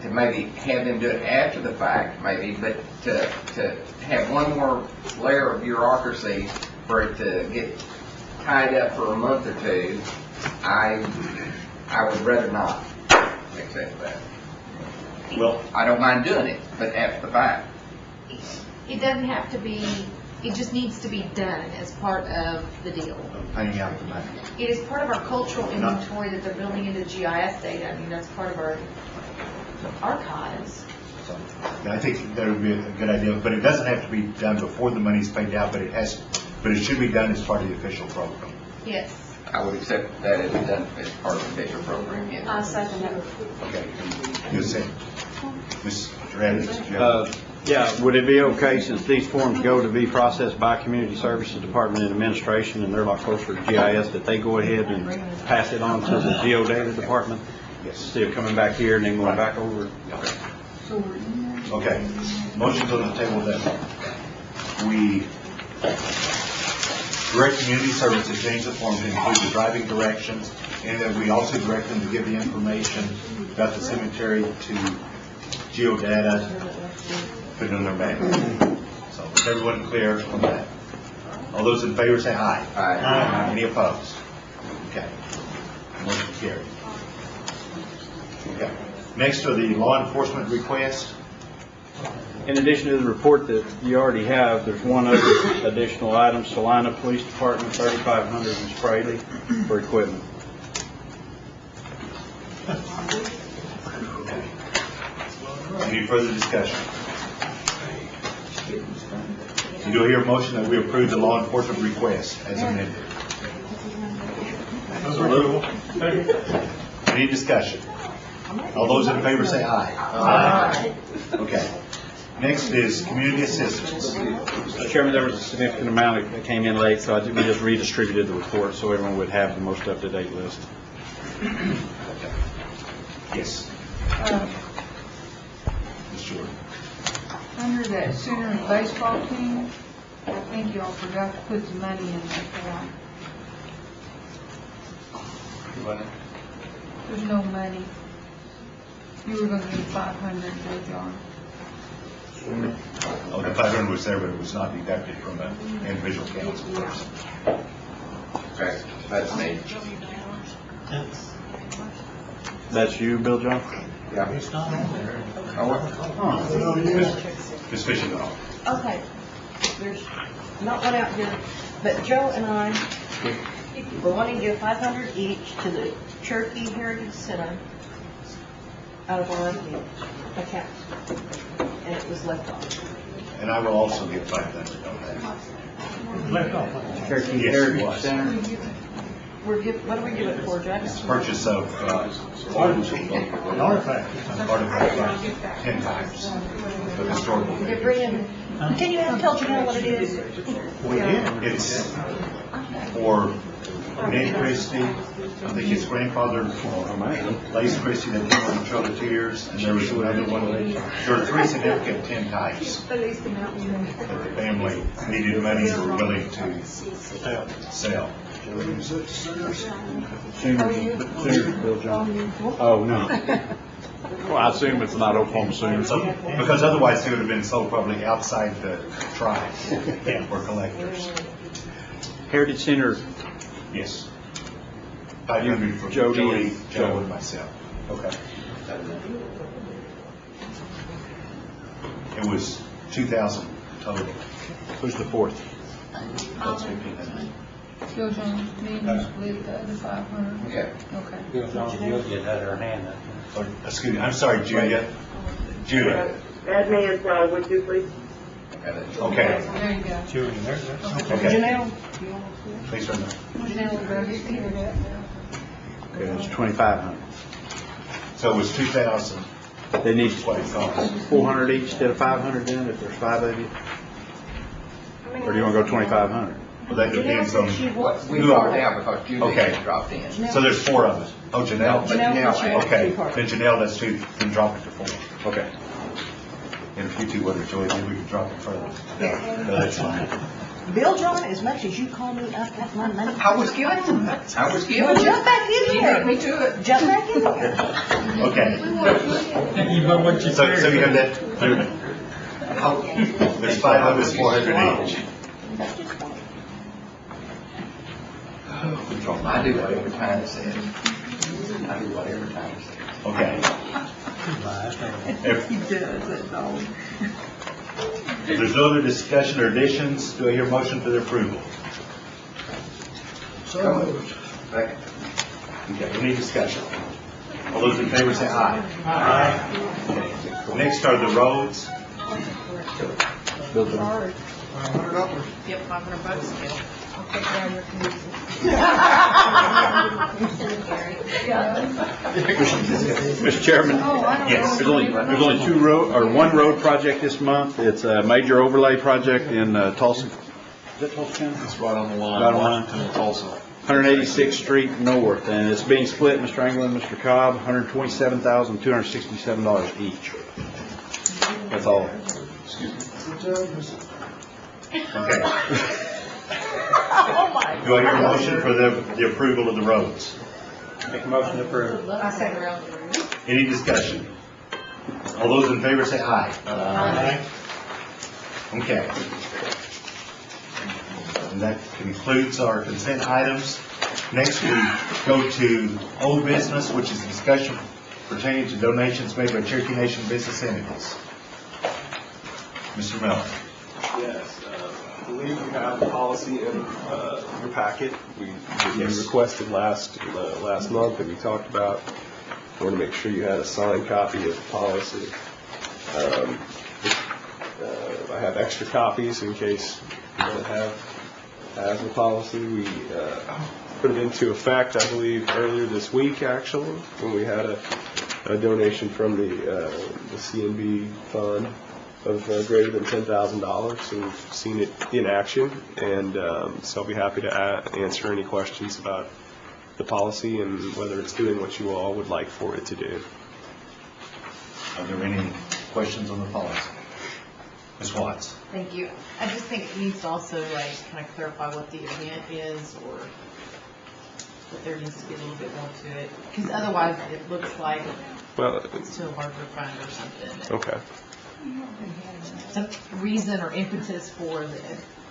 to maybe have them do it after the fact, maybe, but to have one more layer of bureaucracy for it to get tied up for a month or two, I would rather not accept that. Well, I don't mind doing it, but after the fact. It doesn't have to be, it just needs to be done as part of the deal. Hanging out the money. It is part of our cultural inventory that they're building into GIS data. I mean, that's part of our archives. So, yeah, I think that would be a good idea, but it doesn't have to be done before the money's paid out, but it should be done as part of the official program. Yes. I would accept that it be done as part of the official program, yes. I second that. Okay. You say, Mr. Evans, did you have? Yeah, would it be okay, since these forms go to be processed by Community Services Department and Administration, and they're a lot closer to GIS, that they go ahead and pass it on to the Geodata Department? Yes. Instead of coming back here and then going back over? Okay. Motion's on the table that we direct community services to change the form to include the driving directions, and that we also direct them to give the information about the cemetery to Geodata, put it on their map. So is everyone clear on that? All those in favor say aye. Aye. Any opposed? Okay. Motion carried. Okay. Next are the law enforcement requests. In addition to the report that you already have, there's one other additional item, Salina Police Department, 3,500 in Spraley for equipment. Any further discussion? Do I hear a motion that we approve the law enforcement request as amended? Any discussion? All those in favor say aye. Aye. Okay. Next is community assistance. Mr. Chairman, there was a significant amount that came in late, so we just redistributed the report so everyone would have the most up-to-date list. Yes. Ms. Jordan. Under that Sooner baseball team, I think y'all forgot to put the money in that form. There's no money. You were gonna give 500 to John. Oh, the 500 was there, but it was not deducted from an individual council person. Okay, that's me. That's you, Bill John? Yeah. It's not on there. Ms. Fisher. Okay, there's not one out here, but Joe and I We're wanting to give 500 each to the Cherokee Heritage Center out of our account. And it was left off. And I will also get 500 on that. Left off. Cherokee Yes, it Heritage was. Center. What do we give it for, Judge? Purchase of Artifact. artifacts 10 times the historical. They're bringing, can you tell Janelle what it is? We did. It's for Nate Christie. I think his grandfather, Lace Christie, that came on the Trail of Tears, and there was another one. There were 3 significant 10 types that the family needed money and were willing to sell. Sooners, Bill Jones. Oh, no. Well, I assume it's not Oklahoma Sooners. So, because otherwise they would have been sold probably outside the tribe for collectors. Heritage Center, Yes. 500 for Jody Jody, and Joe, and myself. okay. It was 2,000 total. Who's the fourth? That's 1,500. Bill Jones, me and you split the other 500. Okay. Okay. Bill Jones, Julia had her hand up. Or, excuse me, I'm sorry, Julia. Julia. Admin, would you please? Okay. There you go. Julie, there's that. Okay. Janelle? Please run that. Janelle will go get that. Okay, it's 2,500. So it was 2,000. They need What it cost. 400 each instead of 500 then, if there's 5 of you? Or do you want to go 2,500? Well, that depends on We who brought are. it out because Julie Okay. dropped in. So there's 4 of us. Oh, Janelle? Janelle, Okay, then Janelle, let's do, then drop it to 4. Okay. And if you two want to join, then we can drop it further. No, that's fine. Bill John, as much as you call me up, that's my money. I was giving them. I was giving Well, them. jump back in You there. beat me to it. Jump back in there. Okay. You know what you So you have that clear? There's 500, 400 each. I do whatever time it says. I do whatever time it says. Okay. If He does, that dog. if there's no other discussion or additions, do I hear a motion for their approval? So moved. Second. Okay, any discussion? All those in favor say aye. Aye. Next are the roads. Bill Jones. Yep, $500 still. I'll take down your Mr. Chairman? Yes. There's only one road project this month. It's a major overlay project in Tulsa. Is that Tulsa County? It's right on the line, Right on the line. Washington and Tulsa. 186th Street North, and it's being split, Mr. England, Mr. Cobb, $127,267 each. That's all. What time is it? Okay. Do I hear a motion for the approval of the roads? Make a motion to approve. I second round. Any discussion? All those in favor say aye. Aye. Okay. And that concludes our consent items. Next, we go to old business, which is discussion pertaining to donations made by Cherokee Nation business entities. Mr. Miller. Yes, I believe you have the policy in your packet. We requested last month that we talked about. I want to make sure you had a signed copy of the policy. I have extra copies in case you don't have the policy. We put it into effect, I believe, earlier this week, actually, when we had a donation from the CNB fund of greater than $10,000, so we've seen it in action, and so I'll be happy to answer any questions about the policy and whether it's doing what you all would like for it to do. Are there any questions on the policy? Ms. Watts? Thank you. I just think it needs to also kind of clarify what the event is, or that there needs to be a little bit more to it, because otherwise it looks like it's too hard to find or something. Okay. Some reason or impetus for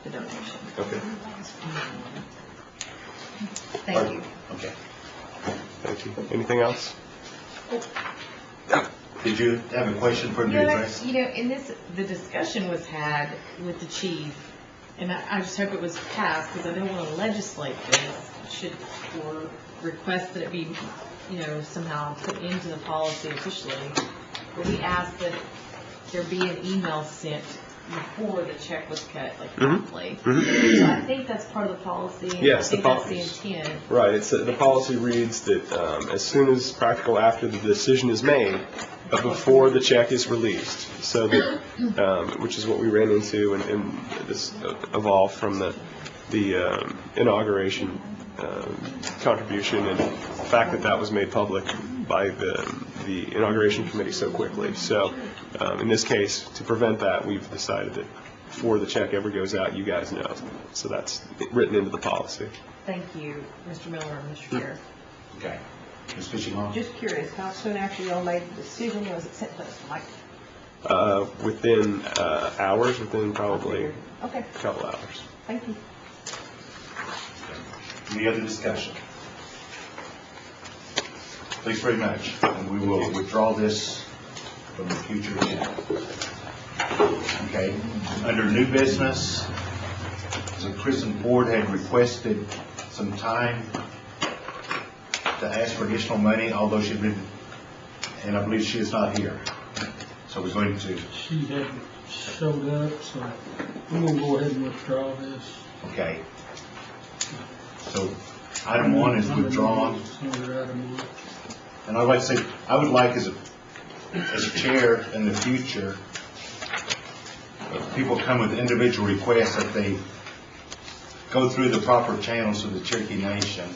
the donation. Okay. Thank you. Okay. Thank you. Anything else? Did you have a question for me to address? In this, the discussion was had with the chief, and I just hope it was passed, because I don't want to legislate this, should, or request that it be, somehow put into the policy officially, but we asked that there be an email sent before the check was cut, like promptly. So I think that's part of the policy. And Yes, I think the that's policy. the intent. Right, the policy reads that as soon as practical after the decision is made, but before the check is released, so that, which is what we ran into, and this evolved from the inauguration contribution, and the fact that that was made public by the inauguration committee so quickly. So in this case, to prevent that, we've decided that before the check ever goes out, you guys know. So that's written into the policy. Thank you, Mr. Miller and Mr. Chair. Okay. Ms. Fisher-Long? Just curious, how soon after y'all made the decision was it sent to us? Like, Within hours, within probably okay, a couple hours. thank you. Any other discussion? Thanks very much. And we will withdraw this from the future agenda. Okay. Under new business, the Kristen Ford had requested some time to ask for additional money, although she'd been, and I believe she is not here. So we're going to. She hadn't showed up, so I'm gonna go ahead and withdraw this. Okay. So item 1 is withdrawn. Under item 1. And I'd like to say, I would like as chair in the future, if people come with individual requests, that they go through the proper channels of the Cherokee Nation,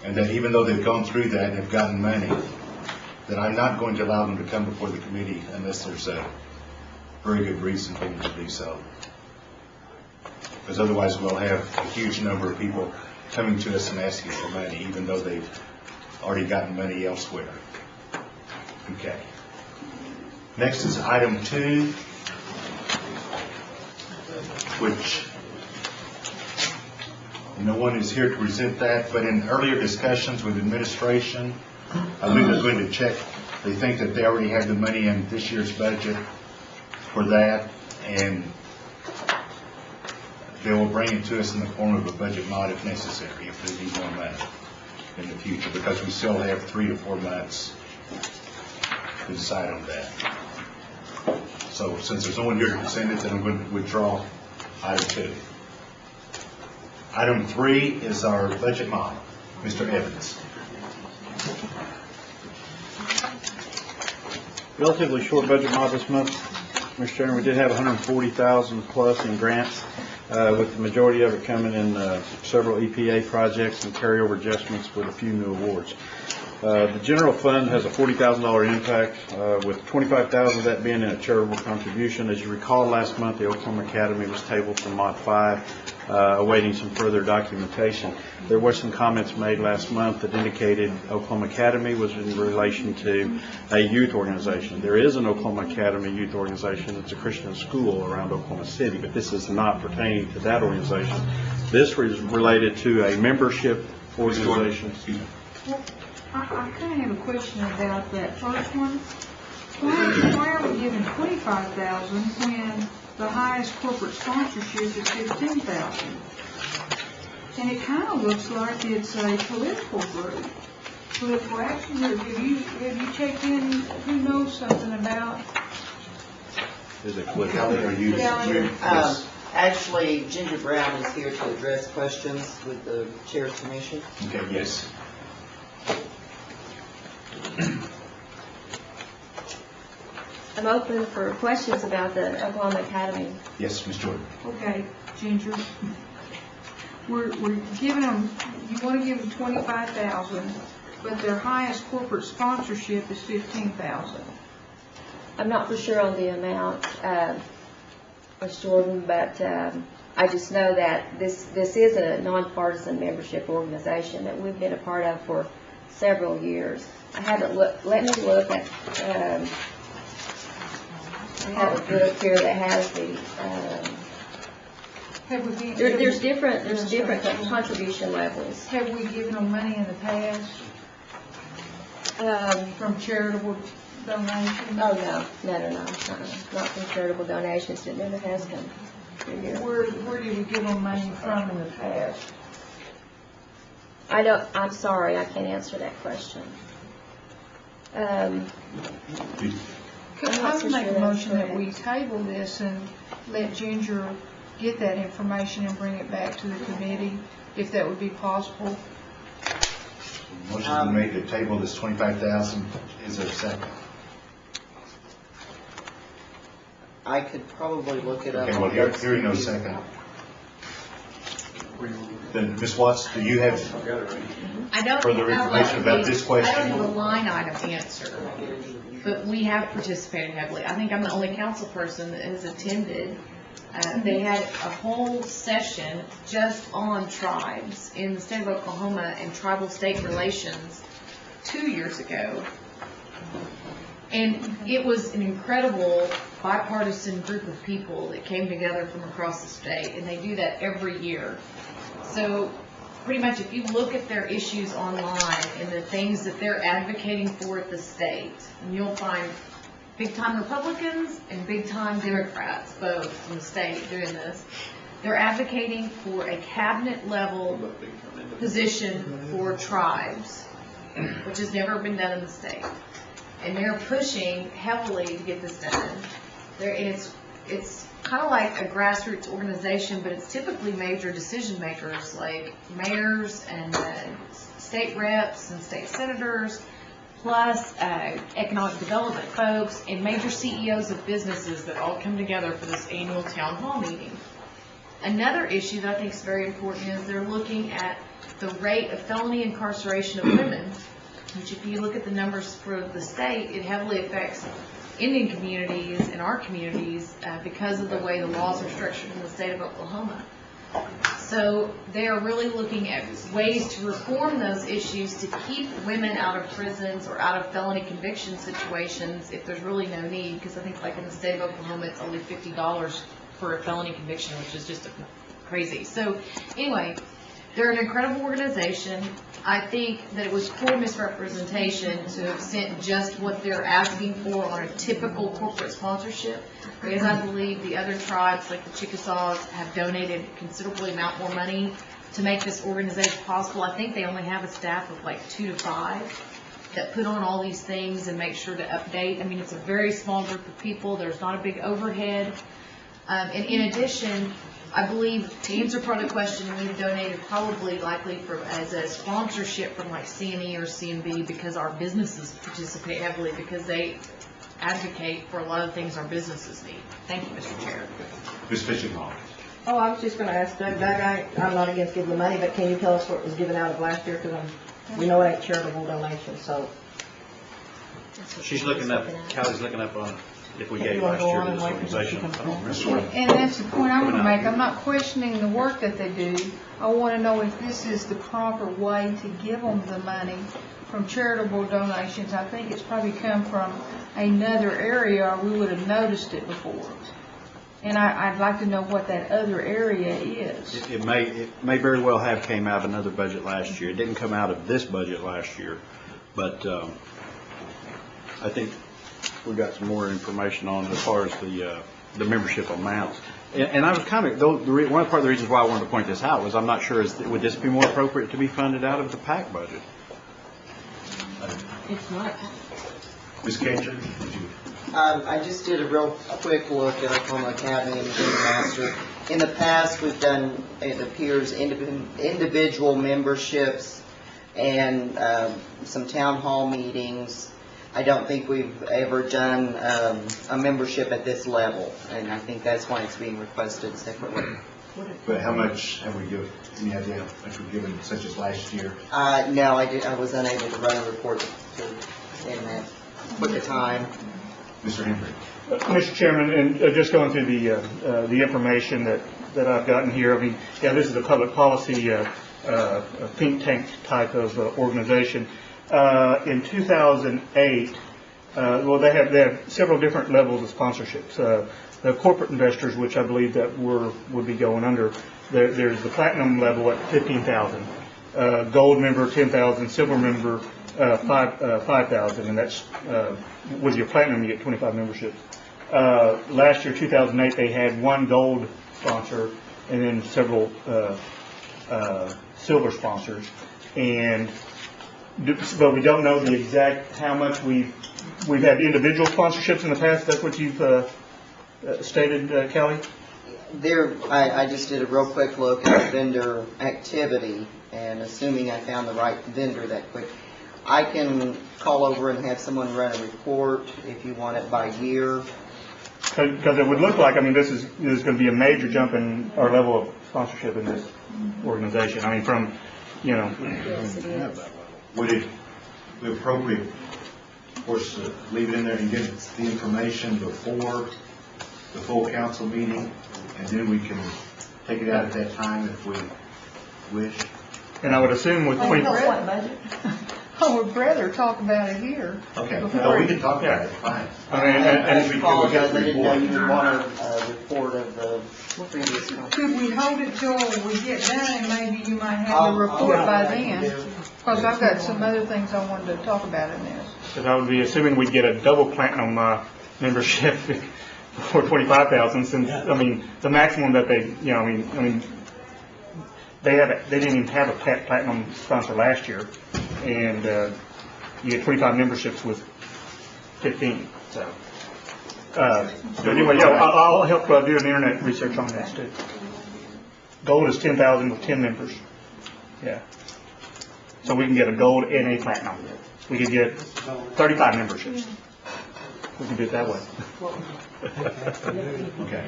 and that even though they've gone through that and have gotten money, that I'm not going to allow them to come before the committee unless there's a very good reason for them to do so. Because otherwise we'll have a huge number of people coming to us and asking for money, even though they've already gotten money elsewhere. Okay. Next is item 2, which no one is here to present that, but in earlier discussions with administration, I believe they're going to check. They think that they already have the money in this year's budget for that, and they will bring it to us in the form of a budget mod if necessary, if they need more money in the future, because we still have 3 to 4 months to decide on that. So since there's no one here to present it, then I'm going to withdraw item 2. Item 3 is our budget mod. Mr. Evans. Relatively short budget mod this month, Mr. Chairman. We did have 140,000 plus in grants, with the majority of it coming in several EPA projects and carryover adjustments with a few new awards. The general fund has a $40,000 impact, with $25,000 of that being in a charitable contribution. As you recall, last month the Oklahoma Academy was tabled for Mod 5, awaiting some further documentation. There were some comments made last month that indicated Oklahoma Academy was in relation to a youth organization. There is an Oklahoma Academy youth organization. It's a Christian school around Oklahoma City, but this is not pertaining to that organization. This was related to a membership organization. Well, I kind of have a question about that first one. Why are we giving $25,000 when the highest corporate sponsorship is $15,000? And it kind of looks like it's a political group. Political action group. Have you checked in? Who knows something about? Is it political? Kelly, are you? Yes. Actually, Ginger Brown is here to address questions with the Chair's Commission. Okay, yes. I'm open for questions about the Oklahoma Academy. Yes, Ms. Jordan. Okay, Ginger. We're giving them, you want to give them $25,000, but their highest corporate sponsorship is $15,000. I'm not for sure on the amount, Ms. Jordan, but I just know that this is a nonpartisan membership organization that we've been a part of for several years. I haven't looked, let me look at, I have a book here that has the, there's different contribution levels. Have we given them money in the past from charitable donations? Oh, no, not from charitable donations. It never has come through. Where did we give them money from in the past? I'm sorry, I can't answer that question. Could I make a motion that we table this and let Ginger get that information and bring it back to the committee, if that would be possible? Motion's been made to table this 25,000. Is there a second? I could probably look it up. Okay, well, hearing no second. Then, Ms. Watts, do you have I don't further information about this question? I don't have a line item answer, but we have participated heavily. I think I'm the only council person that has attended. They had a whole session just on tribes in the state of Oklahoma and tribal state relations 2 years ago. And it was an incredible bipartisan group of people that came together from across the state, and they do that every year. So pretty much if you look at their issues online and the things that they're advocating for at the state, and you'll find big-time Republicans and big-time Democrats, both in the state, doing this. They're advocating for a cabinet-level position for tribes, which has never been done in the state. And they're pushing heavily to get this done. It's kind of like a grassroots organization, but it's typically major decision makers like mayors and state reps and state senators, plus economic development folks and major CEOs of businesses that all come together for this annual town hall meeting. Another issue that I think is very important is they're looking at the rate of felony incarceration of women, which if you look at the numbers for the state, it heavily affects Indian communities and our communities because of the way the laws are structured in the state of Oklahoma. So they are really looking at ways to reform those issues to keep women out of prisons or out of felony conviction situations if there's really no need, because I think like in the state of Oklahoma it's only $50 for a felony conviction, which is just crazy. So anyway, they're an incredible organization. I think that it was poor misrepresentation to have sent just what they're asking for on a typical corporate sponsorship, because I believe the other tribes, like the Chickasaws, have donated considerably amount more money to make this organization possible. I think they only have a staff of like 2 to 5 that put on all these things and make sure to update. I mean, it's a very small group of people. There's not a big overhead. And in addition, I believe, to answer part of the question, we've donated probably likely as a sponsorship from like CNE or CNB because our businesses participate heavily because they advocate for a lot of things our businesses need. Thank you, Mr. Chair. Ms. Fishing-Hall. Oh, I was just going to ask Doug. Doug, I'm not against giving the money, but can you tell us what was given out of last year? Because we know it ain't charitable donations, so. She's looking up, Callie's looking up on if we If gave you wanna last go year on to and this wait till she organization. comes I don't remember. And that's the point I want to make. I'm not questioning the work that they do. I want to know if this is the proper way to give them the money from charitable donations. I think it's probably come from another area, or we would have noticed it before. And I'd like to know what that other area is. It may very well have came out of another budget last year. It didn't come out of this budget last year, but I think we got some more information on as far as the membership amounts. And I was kind of, one part of the reasons why I wanted to point this out was I'm not sure, would this be more appropriate to be funded out of the PAC budget? It's not. Ms. Cager, would you? I just did a real quick look at Oklahoma Academy and Game Master. In the past, we've done, it appears, individual memberships and some town hall meetings. I don't think we've ever done a membership at this level, and I think that's why it's being requested separately. But how much have we given? Any idea how much we've given, such as last year? No, I was unable to run a report in that quick a time. Mr. Henry. Mr. Chairman, and just going through the information that I've gotten here, I mean, yeah, this is a public policy think tank type of organization. In 2008, well, they have several different levels of sponsorships. The corporate investors, which I believe that would be going under, there's the platinum level at $15,000, gold member $10,000, silver member $5,000, and that's with your platinum you get 25 memberships. Last year, 2008, they had one gold sponsor and then several silver sponsors. but we don't know the exact how much we've had individual sponsorships in the past. That's what you've stated, Kelly? I just did a real quick look at vendor activity, and assuming I found the right vendor that quick, I can call over and have someone run a report if you want it by year. Because it would look like, I mean, this is going to be a major jump in our level of sponsorship in this organization. I mean, from, you know. Yes, it is. Would it be appropriate, of course, to leave it in there and get the information before the full council meeting, and then we can take it out at that time if we wish? And I would assume with 20... I would rather talk about it here. Okay, no, we can talk about it, fine. I mean, I apologize, I didn't know you would want a report of the previous one. Could we hold it till we get done, and maybe you might have the report by then? Because I've got some other things I wanted to talk about in this. Because I would be assuming we'd get a double platinum membership for $25,000, since, I mean, the maximum that they, you know, I mean, they didn't even have a platinum sponsor last year, and you get 25 memberships with 15. So, but anyway, yeah, I'll help do an internet research on this too. Gold is 10,000 with 10 members. Yeah. So we can get a gold and a platinum. We could get 35 memberships. We can do it that way. Okay.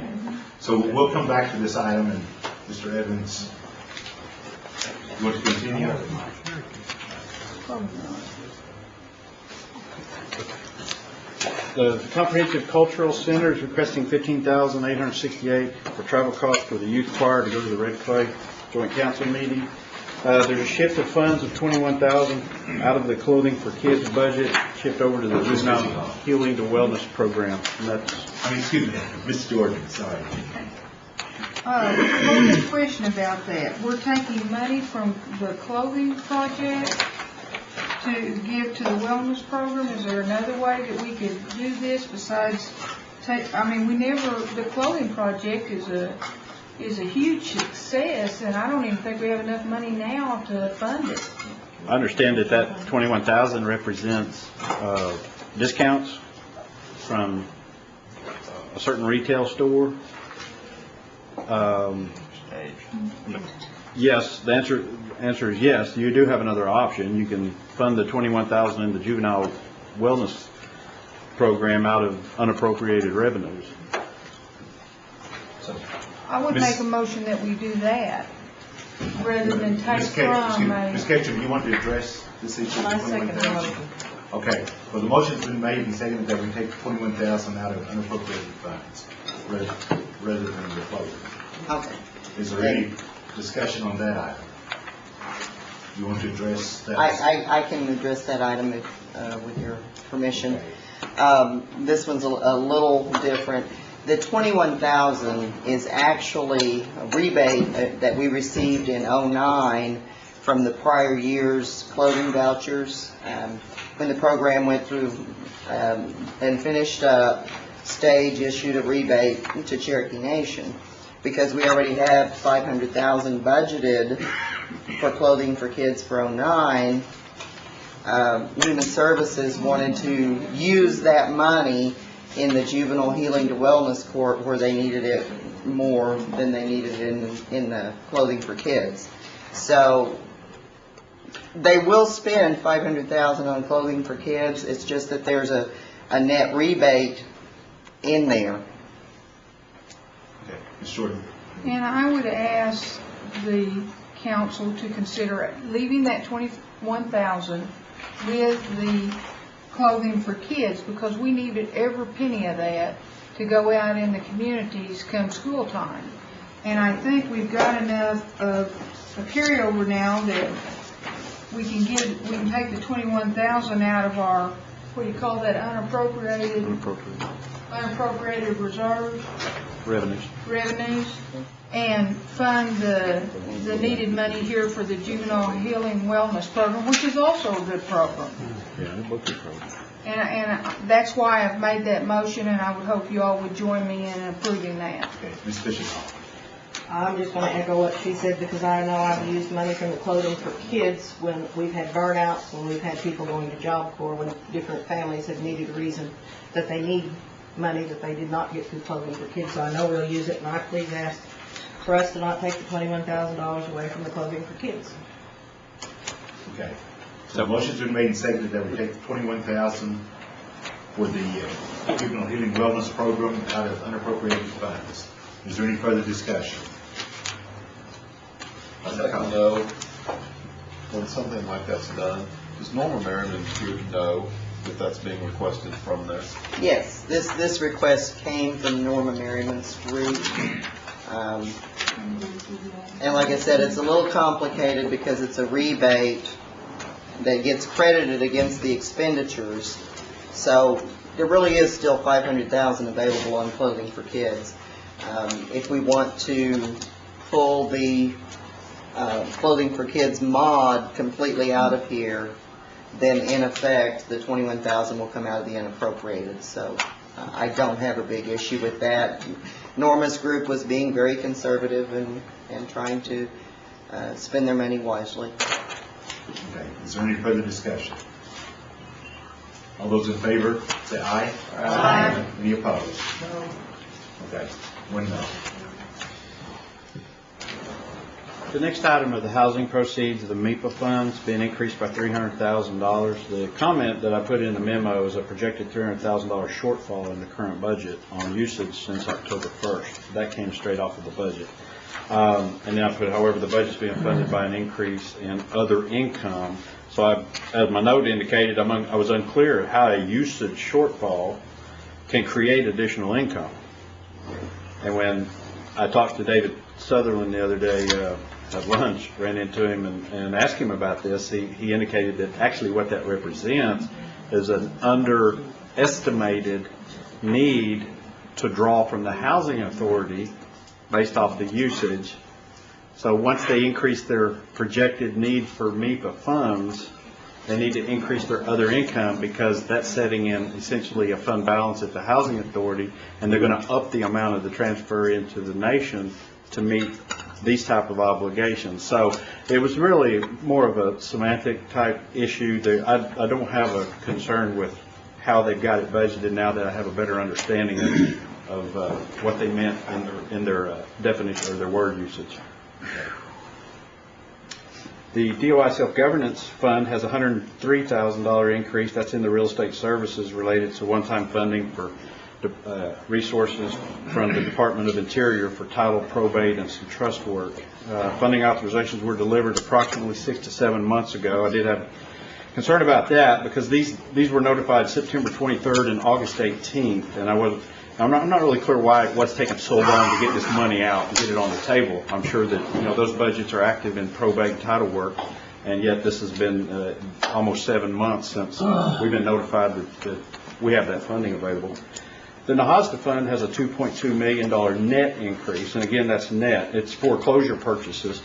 So we'll come back to this item, and Mr. Evans, you want to continue? The Comprehensive Cultural Center is requesting $15,868 for travel costs for the youth choir to go to the Red Clay Joint Council meeting. There's a shift of funds of $21,000 out of the Clothing for Kids budget, shift over to the Juvenile Healing to Wellness Program. And that's, excuse me, Ms. Jordan, sorry. One quick question about that. We're taking money from the clothing project to give to the wellness program. Is there another way that we could do this besides the clothing project is a huge success, and I don't even think we have enough money now to fund it. I understand that $21,000 represents discounts from a certain retail store. Yes, the answer is yes. You do have another option. You can fund the $21,000 in the juvenile wellness program out of unappropriated revenues. I would make a motion that we do that rather than take from Ms. Ketchum, do you want to address this issue? I second the motion. Okay. Well, the motion's been made and seconded that we take $21,000 out of unappropriated funds rather than the clothing. Okay. Is there any discussion on that item? You want to address that? I can address that item with your permission. This one's a little different. The $21,000 is actually a rebate that we received in '09 from the prior year's clothing vouchers. When the program went through and finished stage, issued a rebate to Cherokee Nation. Because we already have $500,000 budgeted for clothing for kids for '09, Human Services wanted to use that money in the Juvenile Healing to Wellness Court where they needed it more than they needed it in the clothing for kids. So they will spend $500,000 on clothing for kids. It's just that there's a net rebate in there. Ms. Jordan. And I would ask the council to consider leaving that $21,000 with the clothing for kids, because we needed every penny of that to go out in the communities come school time. And I think we've got enough of a carryover now that we can take the $21,000 out of our, what do you call that, unappropriated reserves? Revenues, and fund the needed money here for the Juvenile Healing Wellness Program, which is also a good program. Yeah, both good programs. And that's why I've made that motion, and I would hope you all would join me in approving that. Okay, Ms. Fisher. I'm just gonna echo what she said, because I know I've used money from the clothing for kids when we've had burnouts, when we've had people going to Job Corps, when different families have needed a reason that they need money that they did not get through clothing for kids. So I know we'll use it, and I please ask for us to not take the $21,000 away from the clothing for kids. Okay. So motion's been made and seconded that we take $21,000 for the juvenile healing wellness program out of unappropriated funds. Is there any further discussion? I'd like to know, when something like that's done, does Norma Merriman Group know that that's being requested from there? Yes, this request came from Norma Merriman's group. And like I said, it's a little complicated because it's a rebate that gets credited against the expenditures. So there really is still $500,000 available on clothing for kids. If we want to pull the clothing for kids mod completely out of here, then in effect the $21,000 will come out of the unappropriated. So I don't have a big issue with that. Norma's group was being very conservative and trying to spend their money wisely. Okay. Is there any further discussion? All those in favor, say aye. Aye. Any opposed? No. Okay. 1 no. The next item are the housing proceeds of the MEPA funds being increased by $300,000. The comment that I put in the memo is a projected $300,000 shortfall in the current budget on usage since October 1st. That came straight off of the budget. And then I put, however, the budget's being funded by an increase in other income. So as my note indicated, I was unclear how a usage shortfall can create additional income. And when I talked to David Sutherland the other day at lunch, ran into him and asked him about this, he indicated that actually what that represents is an underestimated need to draw from the housing authority based off the usage. So once they increase their projected need for MEPA funds, they need to increase their other income because that's setting in essentially a fund balance at the housing authority, and they're going to up the amount of the transfer into the nation to meet these type of obligations. So it was really more of a semantic type issue. I don't have a concern with how they've got it budgeted now that I have a better understanding of what they meant in their definition or their word usage. The DOI Self-Governance Fund has a $103,000 increase. That's in the real estate services related to one-time funding for resources from the Department of Interior for title, probate, and some trust work. Funding authorizations were delivered approximately 6 to 7 months ago. I did have concern about that because these were notified September 23rd and August 18th, and I'm not really clear what's taking so long to get this money out and get it on the table. I'm sure that those budgets are active in probate and title work, and yet this has been almost 7 months since we've been notified that we have that funding available. The Nahasta Fund has a $2.2 million net increase, and again, that's net. It's foreclosure purchases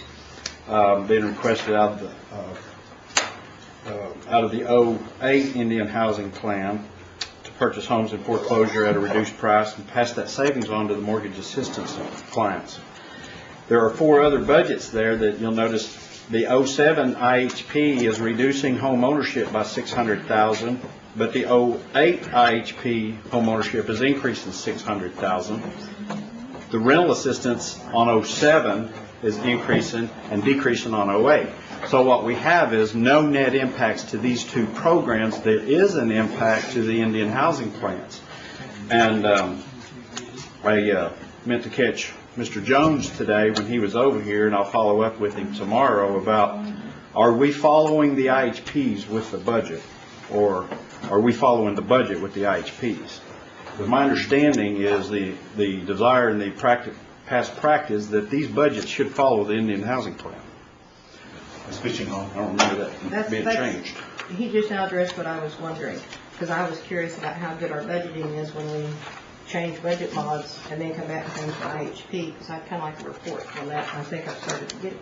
being requested out of the 08 Indian Housing Plan to purchase homes in foreclosure at a reduced price and pass that savings on to the mortgage assistance clients. There are 4 other budgets there that you'll notice. The 07 IHP is reducing home ownership by $600,000, but the 08 IHP home ownership is increasing $600,000. The rental assistance on 07 is increasing and decreasing on 08. So what we have is no net impacts to these 2 programs. There is an impact to the Indian housing plans. And I meant to catch Mr. Jones today when he was over here, and I'll follow up with him tomorrow about, are we following the IHPs with the budget, or are we following the budget with the IHPs? But my understanding is the desire and the past practice that these budgets should follow the Indian housing plan. Switching on, I don't remember that being changed. He just now addressed what I was wondering, because I was curious about how good our budgeting is when we change budget mods and then come back and things for IHP, because I'd kind of like a report on that, and I think I've started to get it.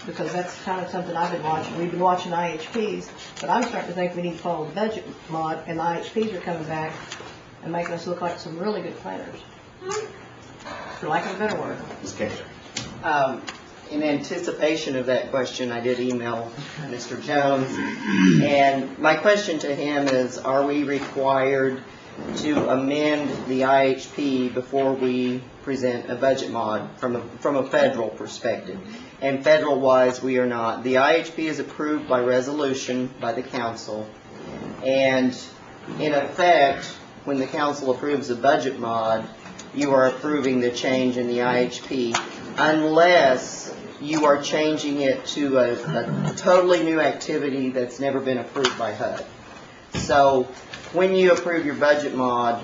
Because that's kind of something I've been watching. We've been watching IHPs, but I'm starting to think we need to follow the budget mod, and the IHPs are coming back and making us look like some really good planners, for lack of a better word. Ms. Ketcher. In anticipation of that question, I did email Mr. Jones, and my question to him is, are we required to amend the IHP before we present a budget mod from a federal perspective? And federal-wise, we are not. The IHP is approved by resolution by the council, and in effect, when the council approves a budget mod, you are approving the change in the IHP, unless you are changing it to a totally new activity that's never been approved by HUD. So when you approve your budget mod,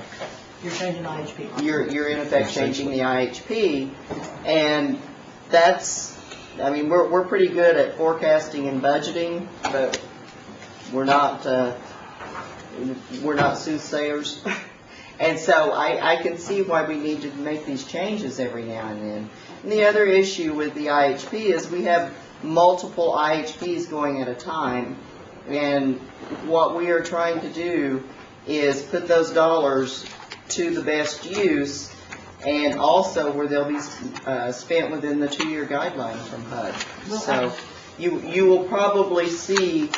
You're changing the IHP. you're in effect changing the IHP, and that's, I mean, we're pretty good at forecasting and budgeting, but we're not soothsayers. And so I can see why we need to make these changes every now and then. And the other issue with the IHP is we have multiple IHPs going at a time, and what we are trying to do is put those dollars to the best use, and also where they'll be spent within the 2-year guideline from HUD. So you will probably see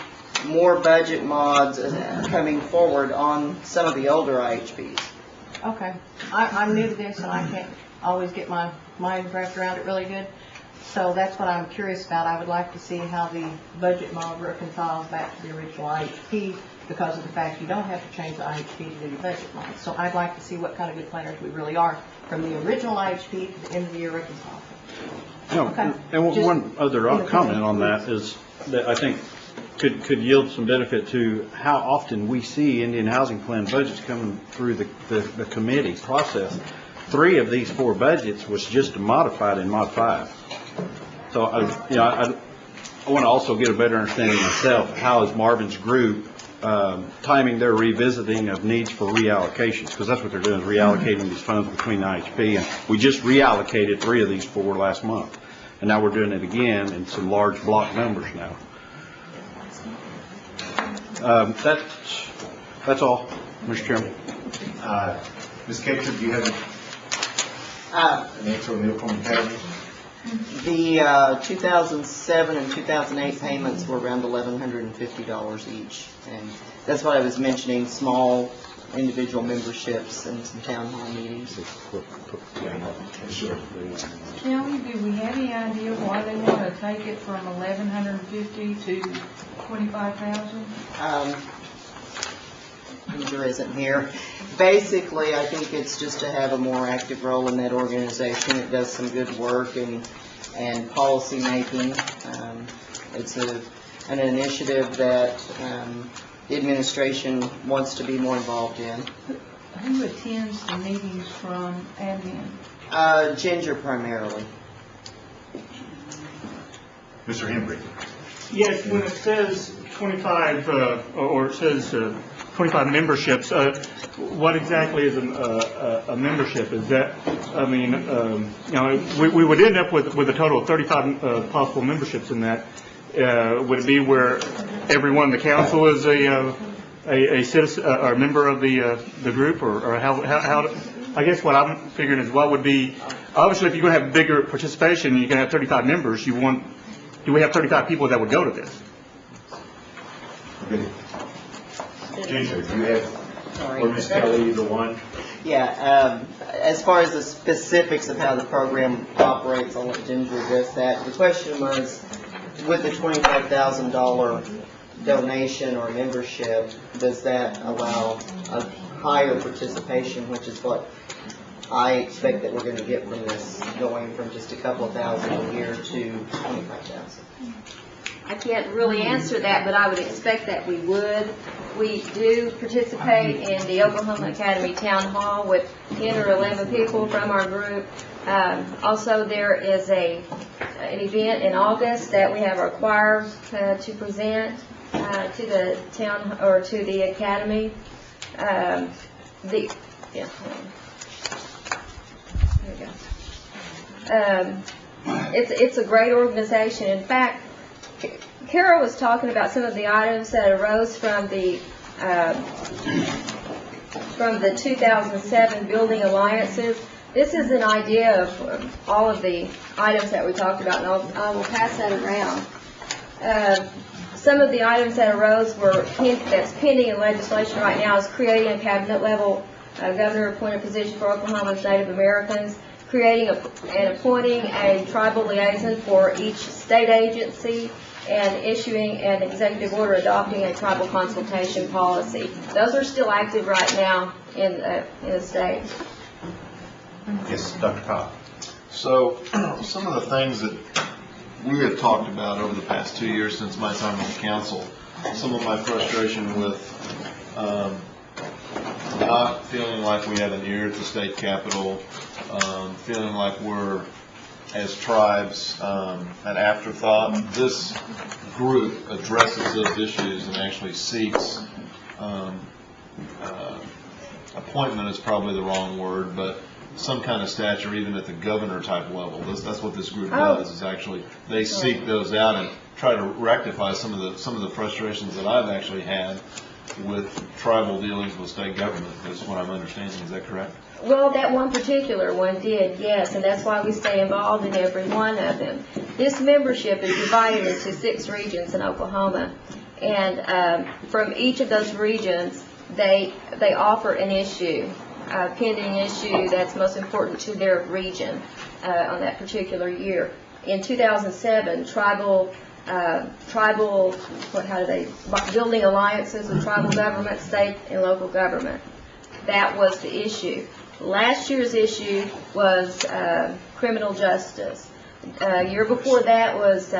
more budget mods coming forward on some of the older IHPs. Okay. I'm new to this, and I can't always get my mind wrapped around it really good. So that's what I'm curious about. I would like to see how the budget mod reconciles back to the original IHP, because of the fact you don't have to change the IHP to do your budget mod. So I'd like to see what kind of good planners we really are from the original IHP to the end of the year reconcile. Okay. And Just one other comment on that is that I think could yield some benefit to how often we see Indian Housing Plan budgets coming through the committee process. 3 of these 4 budgets was just modified in Mod 5. So I want to also get a better understanding myself, how is Marvin's group timing their revisiting of needs for reallocations, because that's what they're doing, is reallocating these funds between the IHP, and we just reallocated 3 of these 4 last month, and now we're doing it again in some large block numbers now. That's all, Mr. Chairman. Ms. Ketchum, do you have an answer on the Oklahoma Academy? The 2007 and 2008 payments were around $1,150 each, and that's what I was mentioning, small individual memberships and some town hall meetings. Sure. Kelly, do we have any idea why they want to take it from 1,150 to 25,000? There isn't here. Basically, I think it's just to have a more active role in that organization. It does some good work and policy making. It's an initiative that the administration wants to be more involved in. Who attends the meetings from admin? Ginger primarily. Mr. Hembry. Yes, when it says 25, or it says 25 memberships, what exactly is a membership? Is that, I mean, we would end up with a total of 35 possible memberships in that. Would it be where everyone in the council is a citizen or a member of the group, or how? I guess what I'm figuring is what would be, obviously, if you're going to have bigger participation, you're going to have 35 members. Do we have 35 people that would go to this? Ginger, do you have, or Ms. Kelly, either one? Yeah, as far as the specifics of how the program operates, I'll let Ginger address that. The question was, with the $25,000 donation or membership, does that allow a higher participation, which is what I expect that we're going to get from this, going from just a couple of thousand a year to 25,000. I can't really answer that, but I would expect that we would. We do participate in the Oklahoma Academy Town Hall with 10 or 11 people from our group. Also, there is an event in August that we have our choir to present to the town or to the academy. It's a great organization. In fact, Carol was talking about some of the items that arose from the 2007 Building Alliances. This is an idea of all of the items that we talked about, and I will pass that around. Some of the items that arose that's pending in legislation right now is creating a cabinet-level governor-appointed position for Oklahoma's Native Americans, creating and appointing a tribal liaison for each state agency, and issuing an executive order adopting a tribal consultation policy. Those are still active right now in the state. Yes, Dr. Cobb. So, some of the things that we have talked about over the past 2 years since my time on the council, some of my frustration with not feeling like we have an ear at the state capitol, feeling like we're, as tribes, an afterthought. This group addresses those issues and actually seeks appointment is probably the wrong word, but some kind of stature even at the governor type level. That's what this group does, is actually they seek those out and try to rectify some of the frustrations that I've actually had with tribal dealings with state government, is what I'm understanding. Is that correct? Well, that one particular one did, yes, and that's why we stay involved in every one of them. This membership is divided into 6 regions in Oklahoma, and from each of those regions, they offer an issue, a pending issue that's most important to their region on that particular year. In 2007, building alliances with tribal government, state and local government. That was the issue. Last year's issue was criminal justice. Year before that was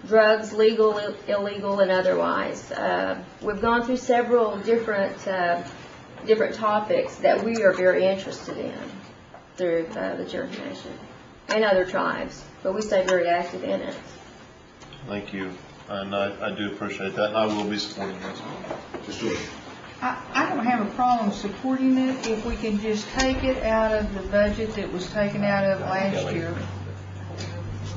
drugs, legal, illegal, and otherwise. We've gone through several different topics that we are very interested in through the Cherokee Nation and other tribes, but we stay very active in it. Thank you, and I do appreciate that, and I will be supporting this. I don't have a problem supporting it if we can just take it out of the budget that was taken out of last year.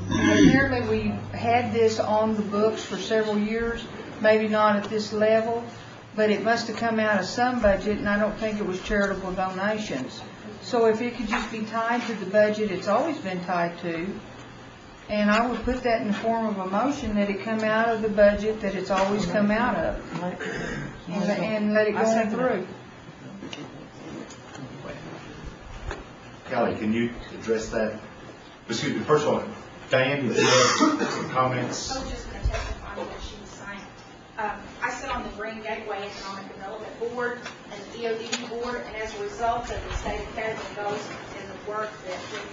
Apparently we had this on the books for several years, maybe not at this level, but it must have come out of some budget, and I don't think it was charitable donations. So if it could just be tied to the budget it's always been tied to, and I would put that in the form of a motion that it come out of the budget that it's always come out of, and let it go through. Kelly, can you address that? Excuse me, first of all, Diane, did you have some comments? I was just going to testify on what she was saying. I sit on the Green Gateway Economic Development Board and the EOD Board, and as a result of the state academy goals and the work that Jim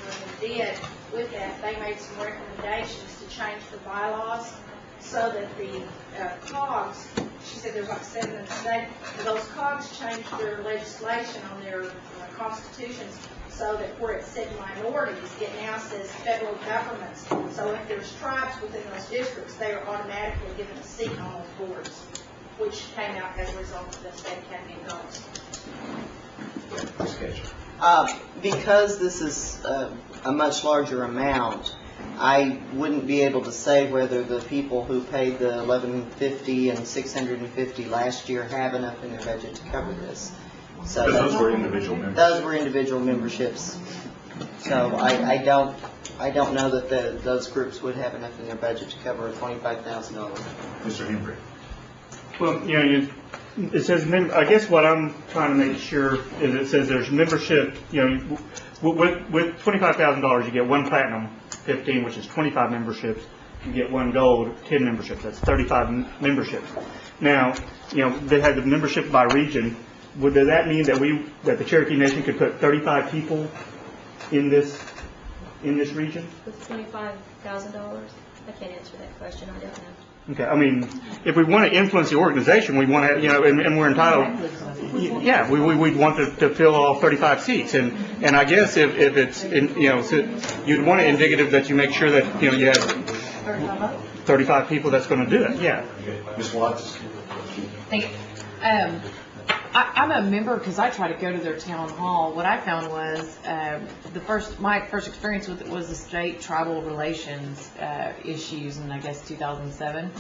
did with that, they made some recommendations to change the bylaws so that the COGS, she said there's like 7 in the state, those COGS changed their legislation on their constitutions so that where it said minorities, it now says federal governments. So if there's tribes within those districts, they are automatically given a seat on those boards, which came out as a result of the state academy goals. Because this is a much larger amount, I wouldn't be able to say whether the people who paid the $1,150 and $650 last year have enough in their budget to cover this. So those were individual memberships. Those were individual memberships. So I don't know that those groups would have enough in their budget to cover $25,000. Mr. Henry. Well, it says, I guess what I'm trying to make sure is it says there's membership, with $25,000 you get 1 platinum, 15, which is 25 memberships. You get 1 gold, 10 memberships. That's 35 memberships. Now, they had the membership by region. Does that mean that the Cherokee Nation could put 35 people in this region? With $25,000? I can't answer that question. I don't know. Okay, I mean, if we want to influence the organization, we want to, and we're entitled, yeah, we'd want to fill all 35 seats, and I guess if it's, so you'd want it indicative that you make sure that, you have 35 people that's going to do it, yeah. Ms. Watts? Thank you. I'm a member because I try to go to their town hall. What I found was my first experience with it was the state tribal relations issues in, I guess, 2007.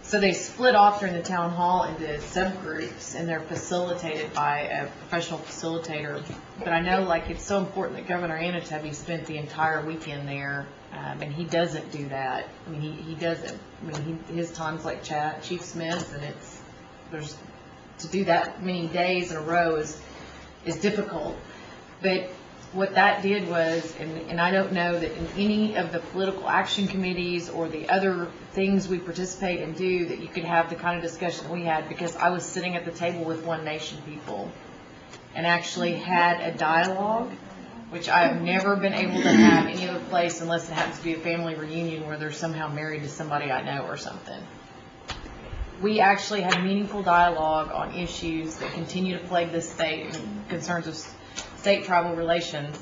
So they split off during the town hall into subgroups, and they're facilitated by a professional facilitator. But I know, like, it's so important that Governor Anatebby spent the entire weekend there, and he doesn't do that. I mean, he doesn't. I mean, his time's like Chief Smith's, and to do that many days in a row is difficult. But what that did was, and I don't know that in any of the political action committees or the other things we participate and do that you could have the kind of discussion we had, because I was sitting at the table with One Nation people and actually had a dialogue, which I have never been able to have any other place unless it happens to be a family reunion where they're somehow married to somebody I know or something. We actually had meaningful dialogue on issues that continue to plague this state and concerns of state-tribal relations,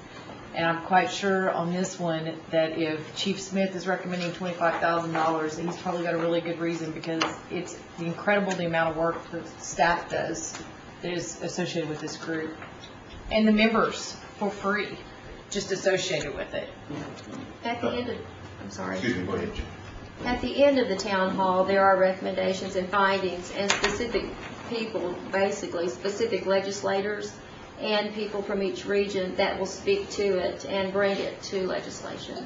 and I'm quite sure on this one that if Chief Smith is recommending $25,000, he's probably got a really good reason, because it's incredible the amount of work the staff does that is associated with this group, and the members for free, just associated with it. At the end of, I'm sorry. Excuse me, go ahead, Jim. At the end of the town hall, there are recommendations and findings, and specific people, basically specific legislators and people from each region that will speak to it and bring it to legislation.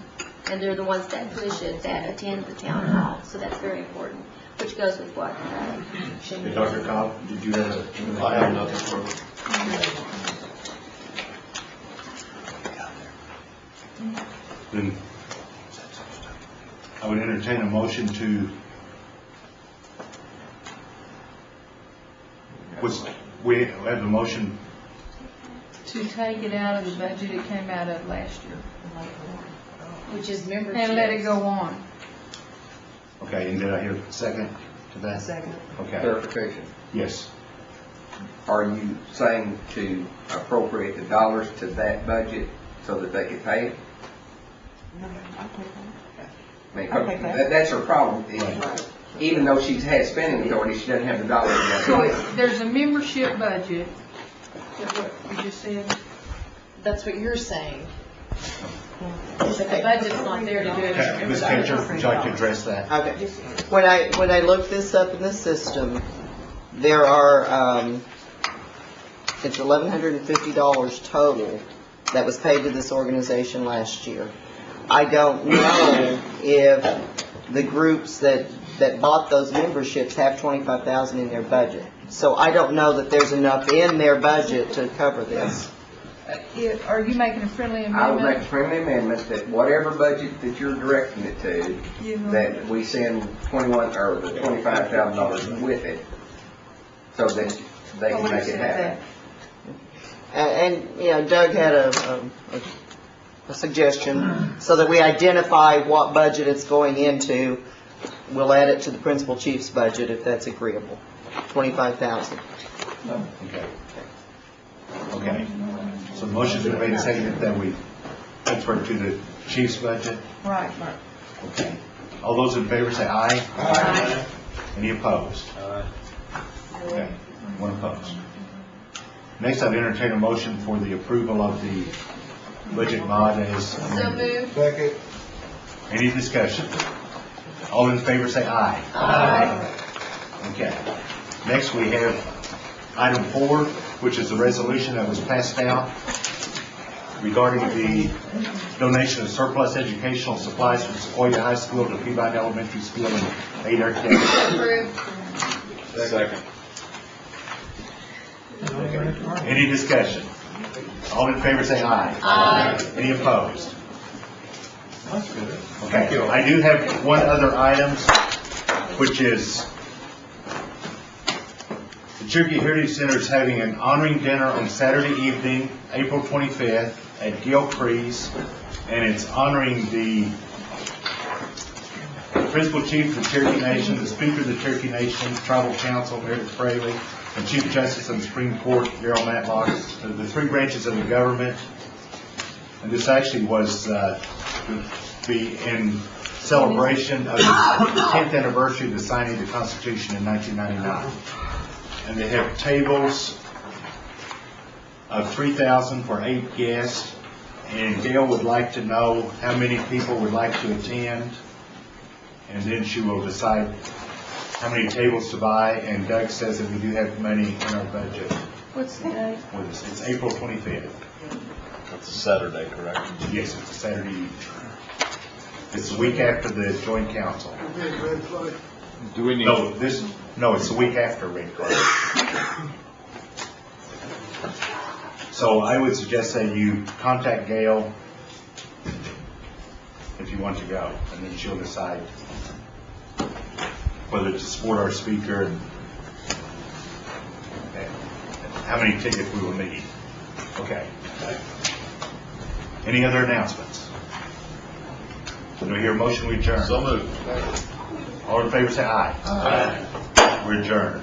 And they're the ones that push it, that attend the town hall. So that's very important, which goes with what? Hey, Dr. Cobb, did you have I have nothing further. Then I would entertain a motion to, we have a motion, To take it out of the budget it came out of last year. Which is membership. And let it go on. okay, and did I hear a second to that? Second. Okay, Clarification. yes. Are you saying to appropriate the dollars to that budget so that they can pay it? No, I'll take I mean, I'll take that. that's her problem. Even though she's had spending authority, she doesn't have the dollars. So there's a membership budget. Is that what you just said? That's what you're saying. But the budget's not there to do it. Ms. Ketcher, would you like to address that? Okay. When I looked this up in the system, there are, it's $1,150 total that was paid to this organization last year. I don't know if the groups that bought those memberships have $25,000 in their budget. So I don't know that there's enough in their budget to cover this. Are you making a friendly I would make a amendment? friendly amendment that whatever budget that you're directing it to, that we send the $25,000 with it, so that they can make it happen. And you know, Doug had a suggestion, so that we identify what budget it's going into. We'll add it to the principal chief's budget if that's agreeable. $25,000. Okay. Okay. So the motion's been made and seconded that we transfer it to the chief's budget. Right. Okay. All those in favor say aye. Aye. Any opposed? Okay. One opposed. Next, I'd entertain a motion for the approval of the budget mod as So amended. moved. Second. Any discussion? All in favor say aye. Aye. Okay. Next, we have item 4, which is the resolution that was passed out regarding the donation of surplus educational supplies from Sequoia High School to Peabody Elementary School in Adair County. Approved. Second. Okay. Any discussion? All in favor say aye. Aye. Any opposed? Okay, I do have one other item, which is the Cherokee Heritage Center is having an honoring dinner on Saturday evening, April 25th at Gil Crease, and it's honoring the principal chief of the Cherokee Nation, the Speaker of the Cherokee Nation, Tribal Council, Meredith Fraley, and Chief Justice of the Supreme Court, Darrell Matlock, the 3 branches of the government. And this actually was to be in celebration of the 10th anniversary of the signing of the Constitution in 1999. And they have tables of 3,000 for 8 guests. And Gail would like to know how many people would like to attend. And then she will decide how many tables to buy, and Doug says that we do have money in our budget. What's the date? What is it? It's April 25th. That's a Saturday, correct? Yes, it's a Saturday. It's the week after the joint council. Red flag. Do we need? No, it's the week after Red Flag. So I would suggest that you contact Gail if you want to go, and then she'll decide whether to support our speaker and how many tickets we will need. Okay. Any other announcements? Do we hear a motion we adjourn? So moved. All in favor say aye. Aye. We're adjourned.